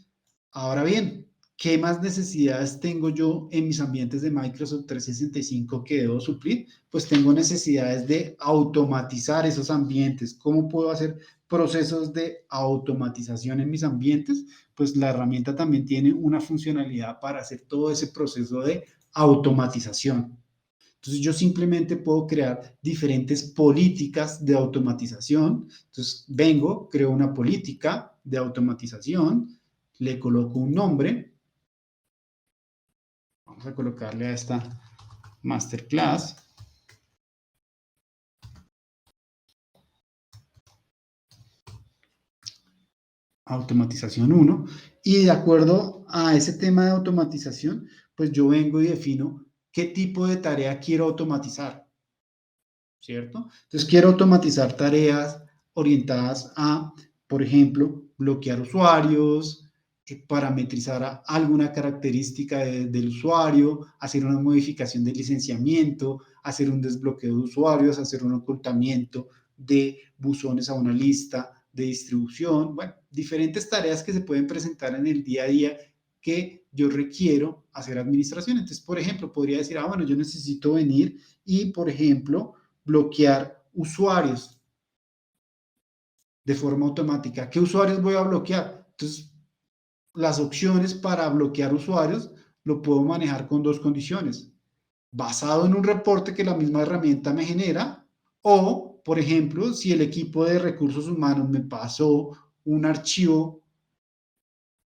Speaker 2: Ahora bien, ¿qué más necesidades tengo yo en mis ambientes de Microsoft 365 que debo suplir? Pues tengo necesidades de automatizar esos ambientes. ¿Cómo puedo hacer procesos de automatización en mis ambientes? Pues la herramienta también tiene una funcionalidad para hacer todo ese proceso de automatización. Entonces yo simplemente puedo crear diferentes políticas de automatización. Entonces vengo, creo una política de automatización, le coloco un nombre. Vamos a colocarle a esta masterclass. Automatización 1. Y de acuerdo a ese tema de automatización, pues yo vengo y defino qué tipo de tarea quiero automatizar, ¿cierto? Entonces quiero automatizar tareas orientadas a, por ejemplo, bloquear usuarios, parametrizar alguna característica del usuario, hacer una modificación de licenciamiento, hacer un desbloqueo de usuarios, hacer un ocultamiento de buzones a una lista de distribución, bueno, diferentes tareas que se pueden presentar en el día a día que yo requiero hacer administración. Entonces, por ejemplo, podría decir, bueno, yo necesito venir y, por ejemplo, bloquear usuarios de forma automática. ¿Qué usuarios voy a bloquear? Entonces, las opciones para bloquear usuarios lo puedo manejar con 2 condiciones. Basado en un reporte que la misma herramienta me genera o, por ejemplo, si el equipo de recursos humanos me pasó un archivo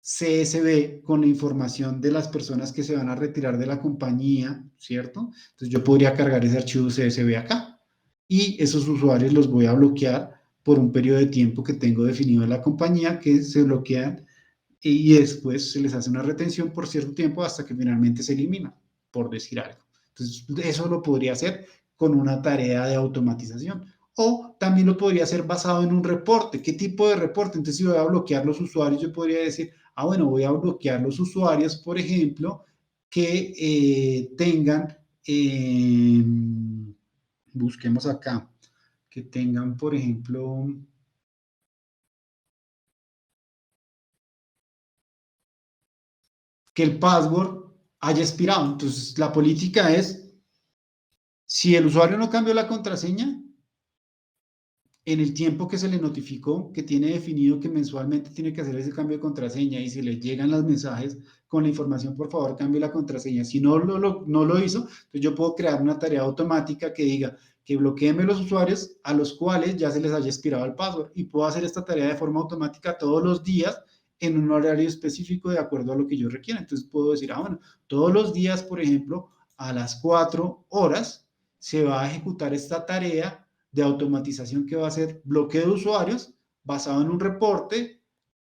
Speaker 2: CSV con la información de las personas que se van a retirar de la compañía, ¿cierto? Entonces yo podría cargar ese archivo CSV acá y esos usuarios los voy a bloquear por un periodo de tiempo que tengo definido en la compañía, que se bloquean y después se les hace una retención por cierto tiempo hasta que finalmente se elimina, por decir algo. Entonces, eso lo podría hacer con una tarea de automatización. O también lo podría hacer basado en un reporte. ¿Qué tipo de reporte? Entonces, si voy a bloquear los usuarios, yo podría decir, bueno, voy a bloquear los usuarios, por ejemplo, que tengan, busquemos acá, que tengan, por ejemplo, que el password haya expirado. Entonces, la política es, si el usuario no cambió la contraseña, en el tiempo que se le notificó, que tiene definido que mensualmente tiene que hacer ese cambio de contraseña y si le llegan los mensajes con la información, por favor, cambie la contraseña. Si no lo hizo, entonces yo puedo crear una tarea automática que diga que bloqueeme los usuarios a los cuales ya se les haya expirado el password y puedo hacer esta tarea de forma automática todos los días en un horario específico de acuerdo a lo que yo requiera. Entonces puedo decir, bueno, todos los días, por ejemplo, a las 4 horas se va a ejecutar esta tarea de automatización que va a ser bloqueo de usuarios basado en un reporte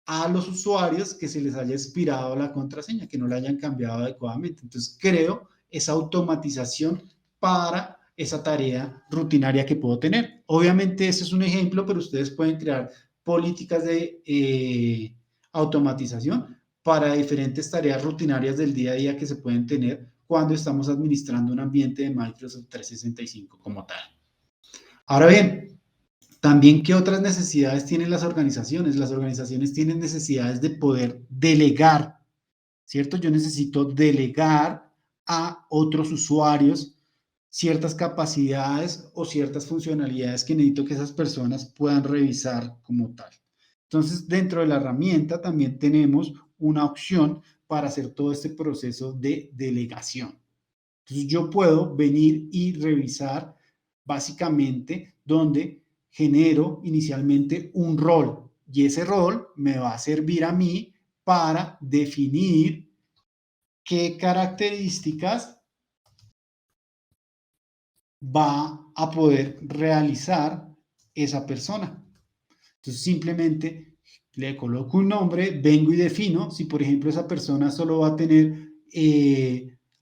Speaker 2: a los usuarios que se les haya expirado la contraseña, que no la hayan cambiado adecuadamente. Entonces, creo esa automatización para esa tarea rutinaria que puedo tener. Obviamente, ese es un ejemplo, pero ustedes pueden crear políticas de automatización para diferentes tareas rutinarias del día a día que se pueden tener cuando estamos administrando un ambiente de Microsoft 365 como tal. Ahora bien, también, ¿qué otras necesidades tienen las organizaciones? Las organizaciones tienen necesidades de poder delegar, ¿cierto? Yo necesito delegar a otros usuarios ciertas capacidades o ciertas funcionalidades que necesito que esas personas puedan revisar como tal. Entonces, dentro de la herramienta también tenemos una opción para hacer todo este proceso de delegación. Entonces, yo puedo venir y revisar básicamente donde genero inicialmente un rol y ese rol me va a servir a mí para definir qué características va a poder realizar esa persona. Entonces simplemente le coloco un nombre, vengo y defino si por ejemplo esa persona solo va a tener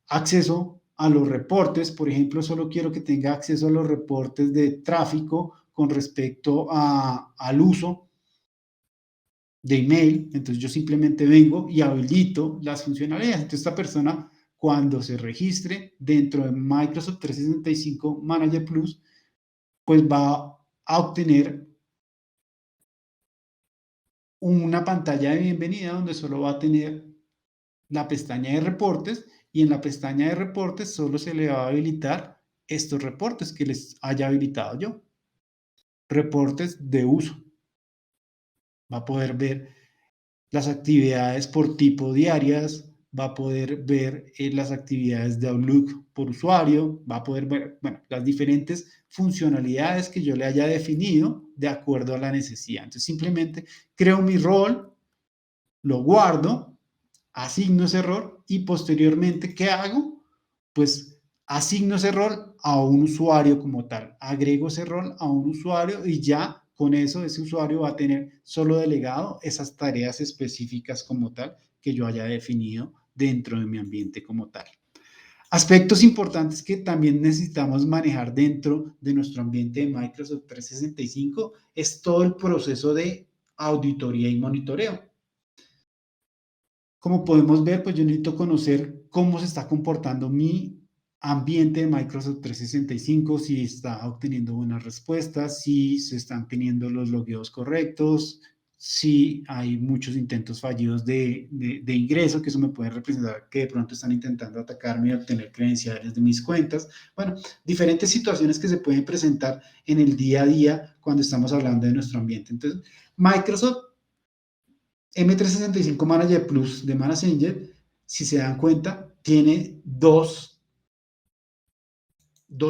Speaker 2: acceso a los reportes, por ejemplo solo quiero que tenga acceso a los reportes de tráfico con respecto al uso de email, entonces yo simplemente vengo y habilito las funcionalidades. Entonces esta persona cuando se registre dentro de Microsoft 365 Manager Plus, pues va a obtener una pantalla de bienvenida donde solo va a tener la pestaña de reportes y en la pestaña de reportes solo se le va a habilitar estos reportes que les haya habilitado yo. Reportes de uso. Va a poder ver las actividades por tipo diarias, va a poder ver las actividades de Outlook por usuario, va a poder ver, bueno, las diferentes funcionalidades que yo le haya definido de acuerdo a la necesidad. Entonces simplemente creo mi rol, lo guardo, asigno ese rol y posteriormente, ¿qué hago? Pues asigno ese rol a un usuario como tal, agrego ese rol a un usuario y ya con eso ese usuario va a tener solo delegado esas tareas específicas como tal que yo haya definido dentro de mi ambiente como tal. Aspectos importantes que también necesitamos manejar dentro de nuestro ambiente de Microsoft 365 es todo el proceso de auditoría y monitoreo. Como podemos ver, pues yo necesito conocer cómo se está comportando mi ambiente de Microsoft 365, si está obteniendo buenas respuestas, si se están teniendo los logueos correctos, si hay muchos intentos fallidos de ingreso, que eso me puede representar que de pronto están intentando atacarme y obtener credenciales de mis cuentas. Bueno, diferentes situaciones que se pueden presentar en el día a día cuando estamos hablando de nuestro ambiente. Entonces, Microsoft M365 Manager Plus de Manager, si se dan cuenta, tiene dos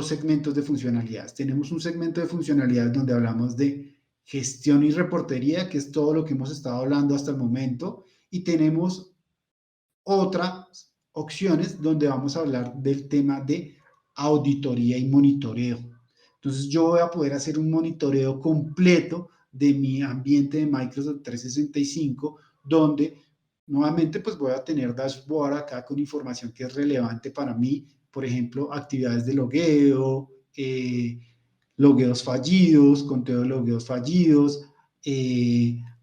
Speaker 2: segmentos de funcionalidades. Tenemos un segmento de funcionalidades donde hablamos de gestión y reportería, que es todo lo que hemos estado hablando hasta el momento, y tenemos otras opciones donde vamos a hablar del tema de auditoría y monitoreo. Entonces yo voy a poder hacer un monitoreo completo de mi ambiente de Microsoft 365, donde nuevamente pues voy a tener dashboard acá con información que es relevante para mí, por ejemplo, actividades de logueo, logueos fallidos, conteo de logueos fallidos,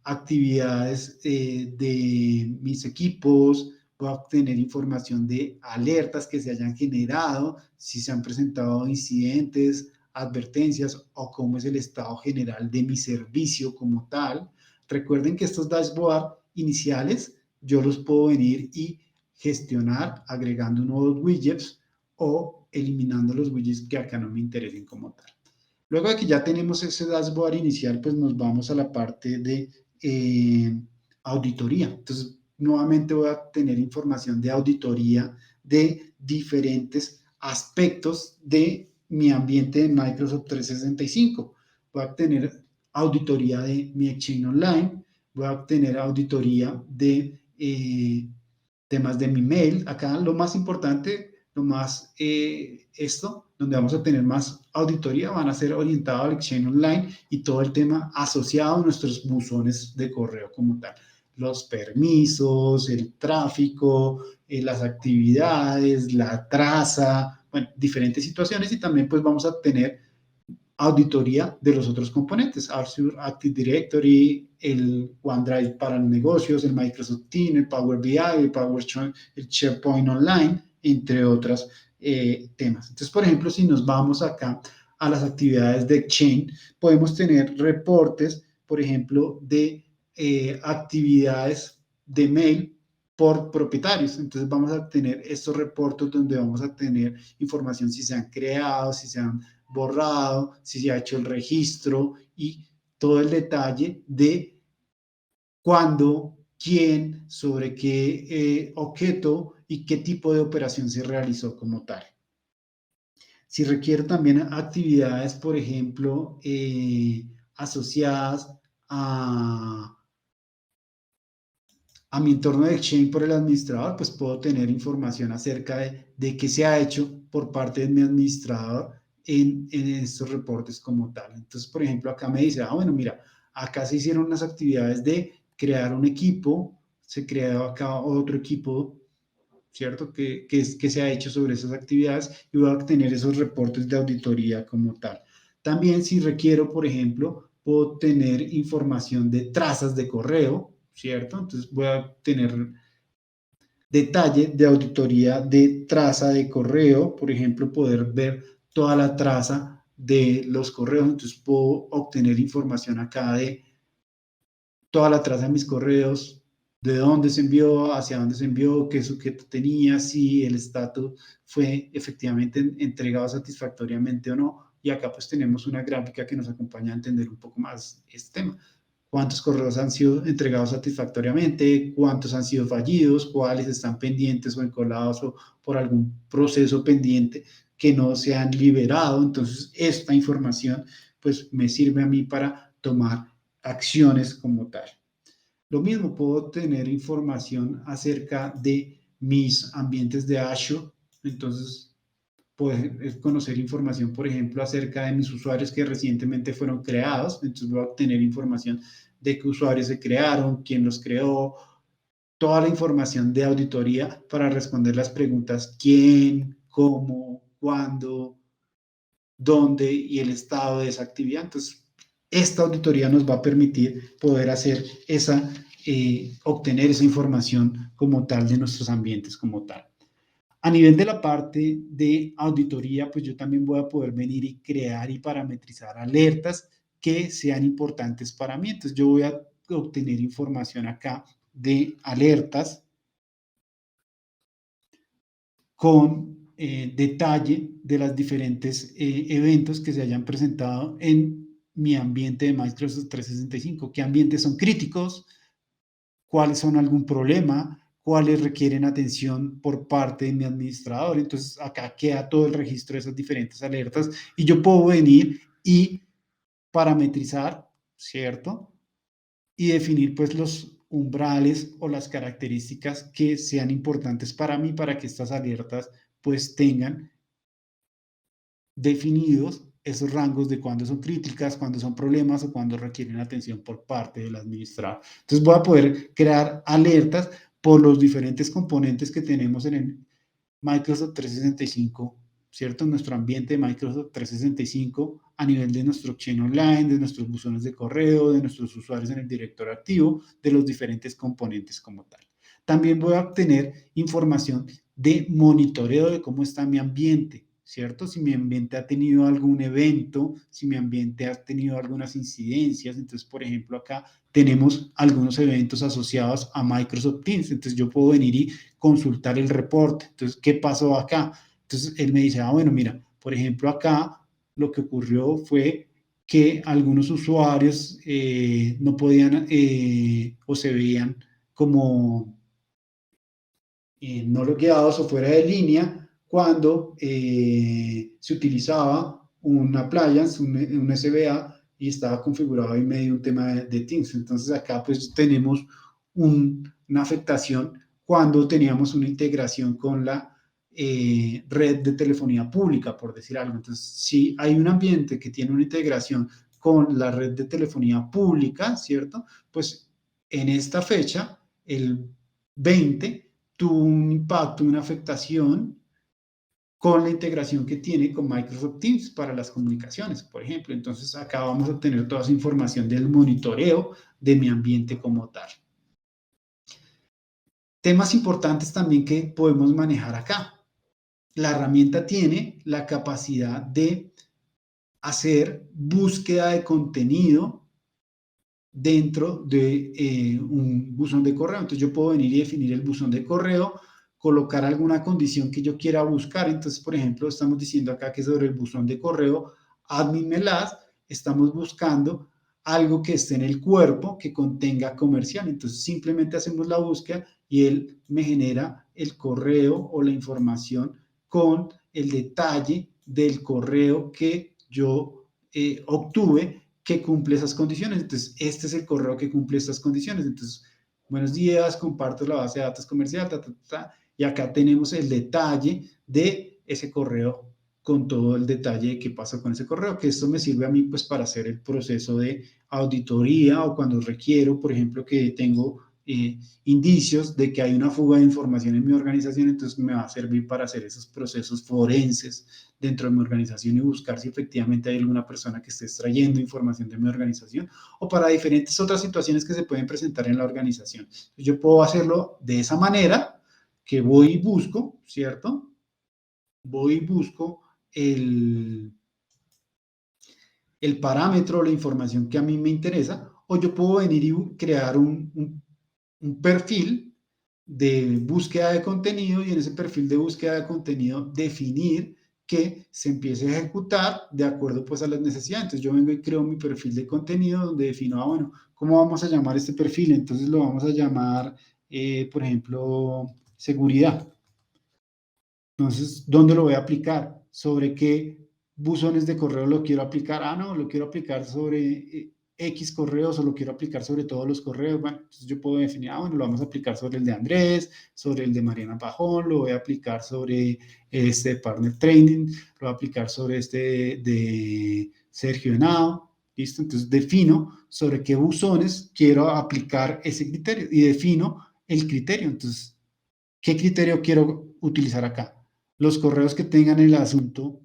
Speaker 2: actividades de mis equipos, voy a obtener información de alertas que se hayan generado, si se han presentado incidentes, advertencias o cómo es el estado general de mi servicio como tal. Recuerden que estos dashboards iniciales yo los puedo venir y gestionar agregando nuevos widgets o eliminando los widgets que acá no me interesen como tal. Luego de que ya tenemos ese dashboard inicial, pues nos vamos a la parte de auditoría. Entonces, nuevamente voy a tener información de auditoría de diferentes aspectos de mi ambiente de Microsoft 365. Voy a tener auditoría de mi Exchange Online, voy a tener auditoría de temas de mi mail. Acá lo más importante, lo más donde vamos a tener más auditoría, van a ser orientados al Exchange Online y todo el tema asociado a nuestros buzones de correo como tal. Los permisos, el tráfico, las actividades, la traza, bueno, diferentes situaciones y también pues vamos a tener auditoría de los otros componentes, Azure Active Directory, el OneDrive para los negocios, el Microsoft Teams, el Power BI, el SharePoint Online, entre otros temas. Entonces, por ejemplo, si nos vamos acá a las actividades de Exchange, podemos tener reportes, por ejemplo, de actividades de mail por propietarios. Entonces vamos a tener estos reportes donde vamos a tener información si se han creado, si se han borrado, si se ha hecho el registro y todo el detalle de cuándo, quién, sobre qué objeto y qué tipo de operación se realizó como tal. Si requiere también actividades, por ejemplo, asociadas a, a mi entorno de Exchange por el administrador, pues puedo tener información acerca de qué se ha hecho por parte de mi administrador en estos reportes como tal. Entonces, por ejemplo, acá me dice, bueno, mira, acá se hicieron unas actividades de crear un equipo, se creó acá otro equipo, ¿cierto? Que se ha hecho sobre esas actividades y voy a obtener esos reportes de auditoría como tal. También si requiero, por ejemplo, puedo tener información de trazas de correo, ¿cierto? Entonces voy a tener detalle de auditoría de traza de correo, por ejemplo, poder ver toda la traza de los correos, entonces puedo obtener información acá de toda la traza de mis correos, de dónde se envió, hacia dónde se envió, qué sujeto tenía, si el estatus fue efectivamente entregado satisfactoriamente o no. Y acá pues tenemos una gráfica que nos acompaña a entender un poco más este tema. Cuántos correos han sido entregados satisfactoriamente, cuántos han sido fallidos, cuáles están pendientes o encolados o por algún proceso pendiente que no se han liberado. Entonces, esta información pues me sirve a mí para tomar acciones como tal. Lo mismo, puedo tener información acerca de mis ambientes de Azure, entonces poder conocer información, por ejemplo, acerca de mis usuarios que recientemente fueron creados, entonces voy a obtener información de qué usuarios se crearon, quién los creó, toda la información de auditoría para responder las preguntas quién, cómo, cuándo, dónde y el estado de esa actividad. Entonces, esta auditoría nos va a permitir poder hacer obtener esa información como tal de nuestros ambientes como tal. A nivel de la parte de auditoría, pues yo también voy a poder venir y crear y parametrizar alertas que sean importantes para mí. Entonces yo voy a obtener información acá de alertas con detalle de los diferentes eventos que se hayan presentado en mi ambiente de Microsoft 365. ¿Qué ambientes son críticos? ¿Cuáles son algún problema? ¿Cuáles requieren atención por parte de mi administrador? Entonces acá queda todo el registro de esas diferentes alertas y yo puedo venir y parametrizar, ¿cierto? Y definir pues los umbrales o las características que sean importantes para mí para que estas alertas pues tengan definidos esos rangos de cuándo son críticas, cuándo son problemas o cuándo requieren atención por parte del administrador. Entonces voy a poder crear alertas por los diferentes componentes que tenemos en el Microsoft 365, ¿cierto? En nuestro ambiente de Microsoft 365 a nivel de nuestro chain online, de nuestros buzones de correo, de nuestros usuarios en el directorio activo, de los diferentes componentes como tal. También voy a obtener información de monitoreo de cómo está mi ambiente, ¿cierto? Si mi ambiente ha tenido algún evento, si mi ambiente ha tenido algunas incidencias. Entonces, por ejemplo, acá tenemos algunos eventos asociados a Microsoft Teams. Entonces, yo puedo venir y consultar el reporte. Entonces, ¿qué pasó acá? Entonces, él me dice, bueno, mira, por ejemplo, acá lo que ocurrió fue que algunos usuarios no podían o se veían como no logueados o fuera de línea cuando se utilizaba un appliance, un SBA, y estaba configurado en medio de un tema de Teams. Entonces acá pues tenemos una afectación cuando teníamos una integración con la red de telefonía pública, por decir algo. Entonces, si hay un ambiente que tiene una integración con la red de telefonía pública, ¿cierto? Pues en esta fecha, el 20, tuvo un impacto, una afectación con la integración que tiene con Microsoft Teams para las comunicaciones, por ejemplo. Entonces, acá vamos a obtener toda esa información del monitoreo de mi ambiente como tal. Temas importantes también que podemos manejar acá. La herramienta tiene la capacidad de hacer búsqueda de contenido dentro de un buzón de correo. Entonces yo puedo venir y definir el buzón de correo, colocar alguna condición que yo quiera buscar. Entonces, por ejemplo, estamos diciendo acá que sobre el buzón de correo admin melas estamos buscando algo que esté en el cuerpo que contenga comercial. Entonces simplemente hacemos la búsqueda y él me genera el correo o la información con el detalle del correo que yo obtuve que cumple esas condiciones. Entonces, este es el correo que cumple estas condiciones. Entonces, buenos días, comparto la base de datos comercial, y acá tenemos el detalle de ese correo con todo el detalle de qué pasa con ese correo, que esto me sirve a mí pues para hacer el proceso de auditoría o cuando requiero, por ejemplo, que tengo indicios de que hay una fuga de información en mi organización, entonces me va a servir para hacer esos procesos forenses dentro de mi organización y buscar si efectivamente hay alguna persona que esté extrayendo información de mi organización o para diferentes otras situaciones que se pueden presentar en la organización. Yo puedo hacerlo de esa manera, que voy y busco, ¿cierto? Voy y busco el parámetro, la información que a mí me interesa, o yo puedo venir y crear un perfil de búsqueda de contenido y en ese perfil de búsqueda de contenido definir que se empiece a ejecutar de acuerdo pues a las necesidades. Entonces yo vengo y creo mi perfil de contenido donde defino, bueno, ¿cómo vamos a llamar este perfil? Entonces lo vamos a llamar, por ejemplo, seguridad. Entonces, ¿dónde lo voy a aplicar? ¿Sobre qué buzones de correo lo quiero aplicar? Ah, no, lo quiero aplicar sobre X correos o lo quiero aplicar sobre todos los correos. Bueno, entonces yo puedo definir, ah, bueno, lo vamos a aplicar sobre el de Andrés, sobre el de Mariana Pajón, lo voy a aplicar sobre este Partner Training, lo voy a aplicar sobre este de Sergio Henao. ¿Listo? Entonces defino sobre qué buzones quiero aplicar ese criterio y defino el criterio. Entonces, ¿qué criterio quiero utilizar acá? Los correos que tengan el asunto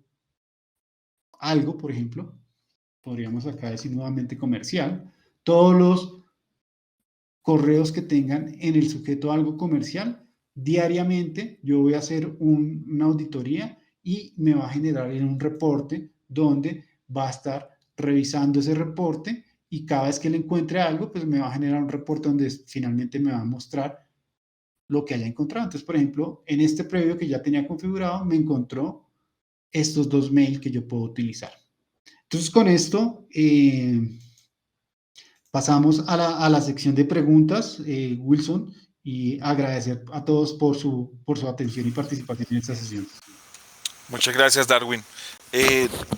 Speaker 2: algo, por ejemplo, podríamos acá decir nuevamente comercial, todos los correos que tengan en el sujeto algo comercial, diariamente yo voy a hacer una auditoría y me va a generar en un reporte donde va a estar revisando ese reporte y cada vez que le encuentre algo, pues me va a generar un reporte donde finalmente me va a mostrar lo que haya encontrado. Entonces, por ejemplo, en este previo que ya tenía configurado, me encontró estos dos mails que yo puedo utilizar. Entonces, con esto pasamos a la sección de preguntas, Wilson, y agradecer a todos por su atención y participación en esta sesión.
Speaker 1: Muchas gracias, Darwin.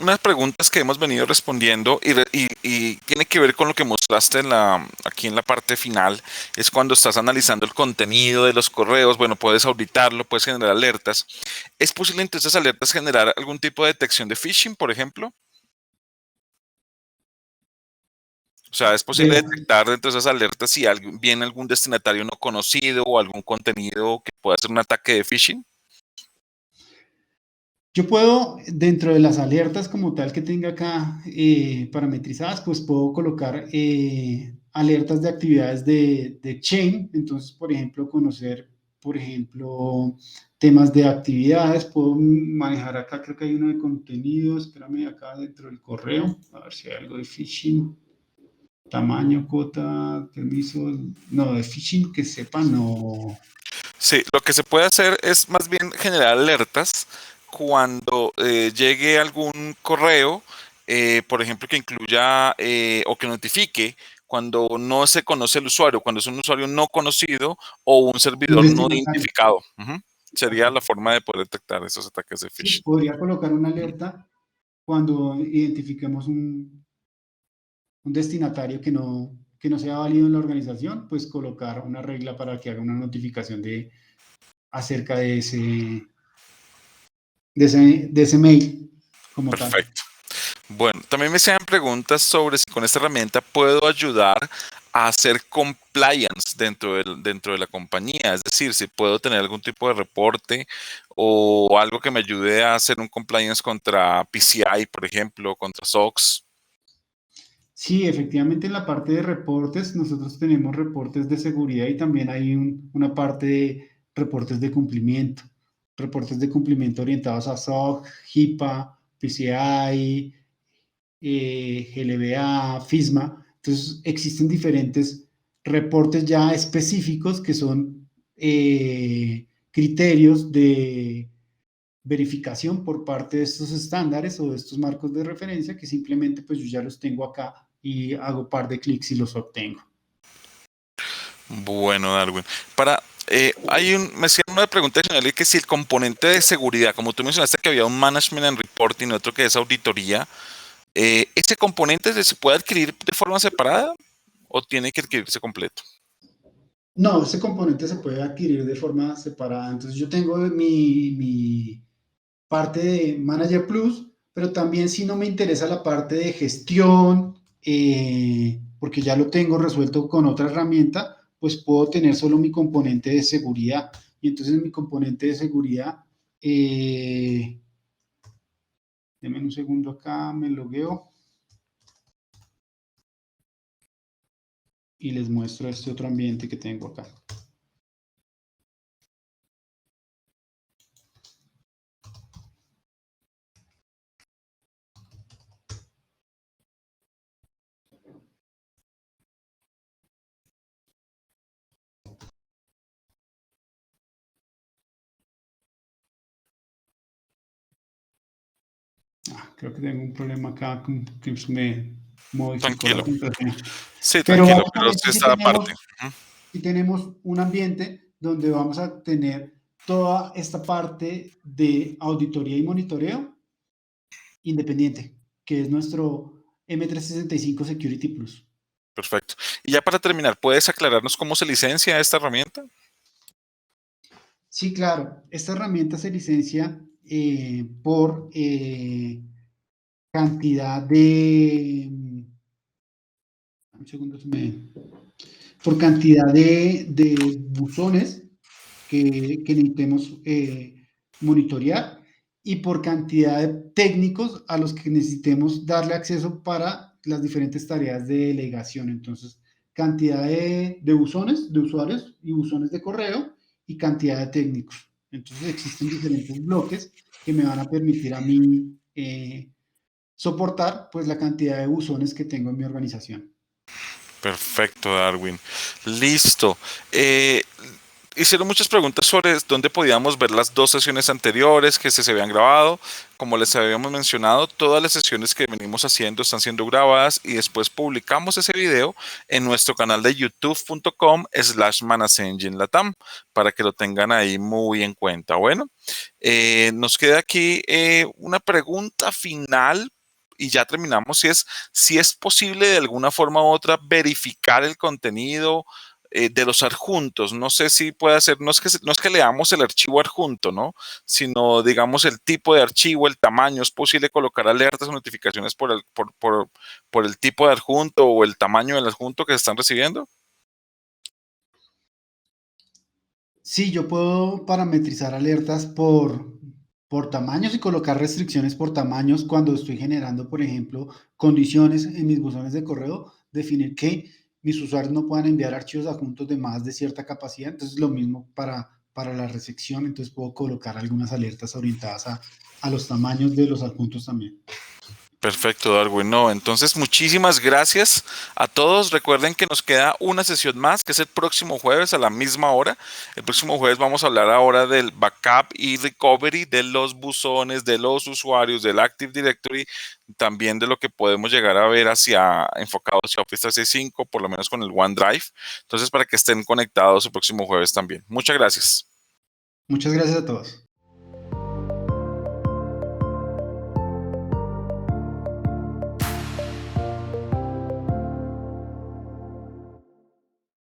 Speaker 1: Unas preguntas que hemos venido respondiendo y tiene que ver con lo que mostraste aquí en la parte final, es cuando estás analizando el contenido de los correos, bueno, puedes auditarlo, puedes generar alertas. ¿Es posible entre esas alertas generar algún tipo de detección de phishing, por ejemplo? O sea, ¿es
Speaker 2: De
Speaker 1: posible
Speaker 2: la,
Speaker 1: detectar dentro de esas alertas si viene algún destinatario no conocido o algún contenido que pueda ser un ataque de phishing?
Speaker 2: Yo puedo, dentro de las alertas como tal que tenga acá parametrizadas, pues puedo colocar alertas de actividades de chain. Entonces, por ejemplo, conocer, por ejemplo, temas de actividades. Puedo manejar acá, creo que hay uno de contenidos. Espérame acá dentro del correo, a ver si hay algo de phishing. Tamaño, cuota, permisos. No, de phishing que sepa, no.
Speaker 1: Sí, lo que se puede hacer es más bien generar alertas cuando llegue algún correo, por ejemplo, que incluya o que notifique cuando no se conoce el usuario, cuando es un usuario no conocido o un
Speaker 2: Un
Speaker 1: servidor no
Speaker 2: destinatario.
Speaker 1: identificado. Ujú.
Speaker 2: Ok.
Speaker 1: Sería la forma de poder detectar esos ataques de
Speaker 2: Sí,
Speaker 1: phishing.
Speaker 2: podría colocar una alerta cuando identifiquemos un destinatario que no sea válido en la organización, pues colocar una regla para que haga una notificación acerca de ese mail como tal.
Speaker 1: Perfecto. Bueno, también me hacían preguntas sobre si con esta herramienta puedo ayudar a hacer compliance dentro de la compañía. Es decir, si puedo tener algún tipo de reporte o algo que me ayude a hacer un compliance contra PCI, por ejemplo, contra SOX.
Speaker 2: Sí, efectivamente en la parte de reportes, nosotros tenemos reportes de seguridad y también hay una parte de reportes de cumplimiento orientados a SOC, HIPAA, PCI, GLBA, FISMA. Entonces, existen diferentes reportes ya específicos que son criterios de verificación por parte de estos estándares o de estos marcos de referencia que simplemente pues yo ya los tengo acá y hago un par de clics y los obtengo.
Speaker 1: Bueno, Darwin. Me hacían una pregunta adicional y que si el componente de seguridad, como tú mencionaste que había un management and reporting, otro que es auditoría, ¿ese componente se puede adquirir de forma separada o tiene que adquirirse completo?
Speaker 2: No, ese componente se puede adquirir de forma separada. Entonces yo tengo mi parte de Manager Plus, pero también si no me interesa la parte de gestión, porque ya lo tengo resuelto con otra herramienta, pues puedo tener solo mi componente de seguridad. Y entonces mi componente de seguridad, denme un segundo acá, me logueo y les muestro este otro ambiente que tengo acá. Creo que tengo un problema acá que me modificó la
Speaker 1: Tranquilo.
Speaker 2: contraseña.
Speaker 1: Sí,
Speaker 2: Pero
Speaker 1: tranquilo, pero
Speaker 2: básicamente
Speaker 1: sí está aparte.
Speaker 2: si tenemos un ambiente donde vamos a tener toda esta parte de auditoría y monitoreo independiente, que es nuestro M365 Security Plus.
Speaker 1: Perfecto. Y ya para terminar, ¿puedes aclararnos cómo se licencia esta herramienta?
Speaker 2: Sí, claro, esta herramienta se licencia por cantidad de... Un segundo, por cantidad de buzones que necesitemos monitorear y por cantidad de técnicos a los que necesitemos darle acceso para las diferentes tareas de delegación. Entonces, cantidad de buzones, de usuarios y buzones de correo y cantidad de técnicos. Entonces, existen diferentes bloques que me van a permitir a mí soportar pues la cantidad de buzones que tengo en mi organización.
Speaker 1: Perfecto, Darwin. Listo. Hicieron muchas preguntas sobre dónde podíamos ver las dos sesiones anteriores que se habían grabado. Como les habíamos mencionado, todas las sesiones que venimos haciendo están siendo grabadas y después publicamos ese video en nuestro canal de youtube.com/manasenginelatam para que lo tengan ahí muy en cuenta. Bueno, nos queda aquí una pregunta final y ya terminamos, si es posible de alguna forma u otra verificar el contenido de los adjuntos. No sé si puede ser, no es que leamos el archivo adjunto, ¿no? Sino, digamos, el tipo de archivo, el tamaño. ¿Es posible colocar alertas o notificaciones por el tipo de adjunto o el tamaño del adjunto que se están recibiendo?
Speaker 2: Sí, yo puedo parametrizar alertas por tamaños y colocar restricciones por tamaños cuando estoy generando, por ejemplo, condiciones en mis buzones de correo, definir que mis usuarios no puedan enviar archivos adjuntos de más de cierta capacidad. Entonces, lo mismo para la recepción. Entonces, puedo colocar algunas alertas orientadas a los tamaños de los adjuntos también.
Speaker 1: Perfecto, Darwin. No, entonces muchísimas gracias a todos. Recuerden que nos queda una sesión más, que es el próximo jueves a la misma hora. El próximo jueves vamos a hablar ahora del backup y recovery de los buzones, de los usuarios, del Active Directory, también de lo que podemos llegar a ver enfocado hacia Office 365, por lo menos con el OneDrive. Entonces, para que estén conectados el próximo jueves también. Muchas gracias.
Speaker 2: Muchas gracias a todos.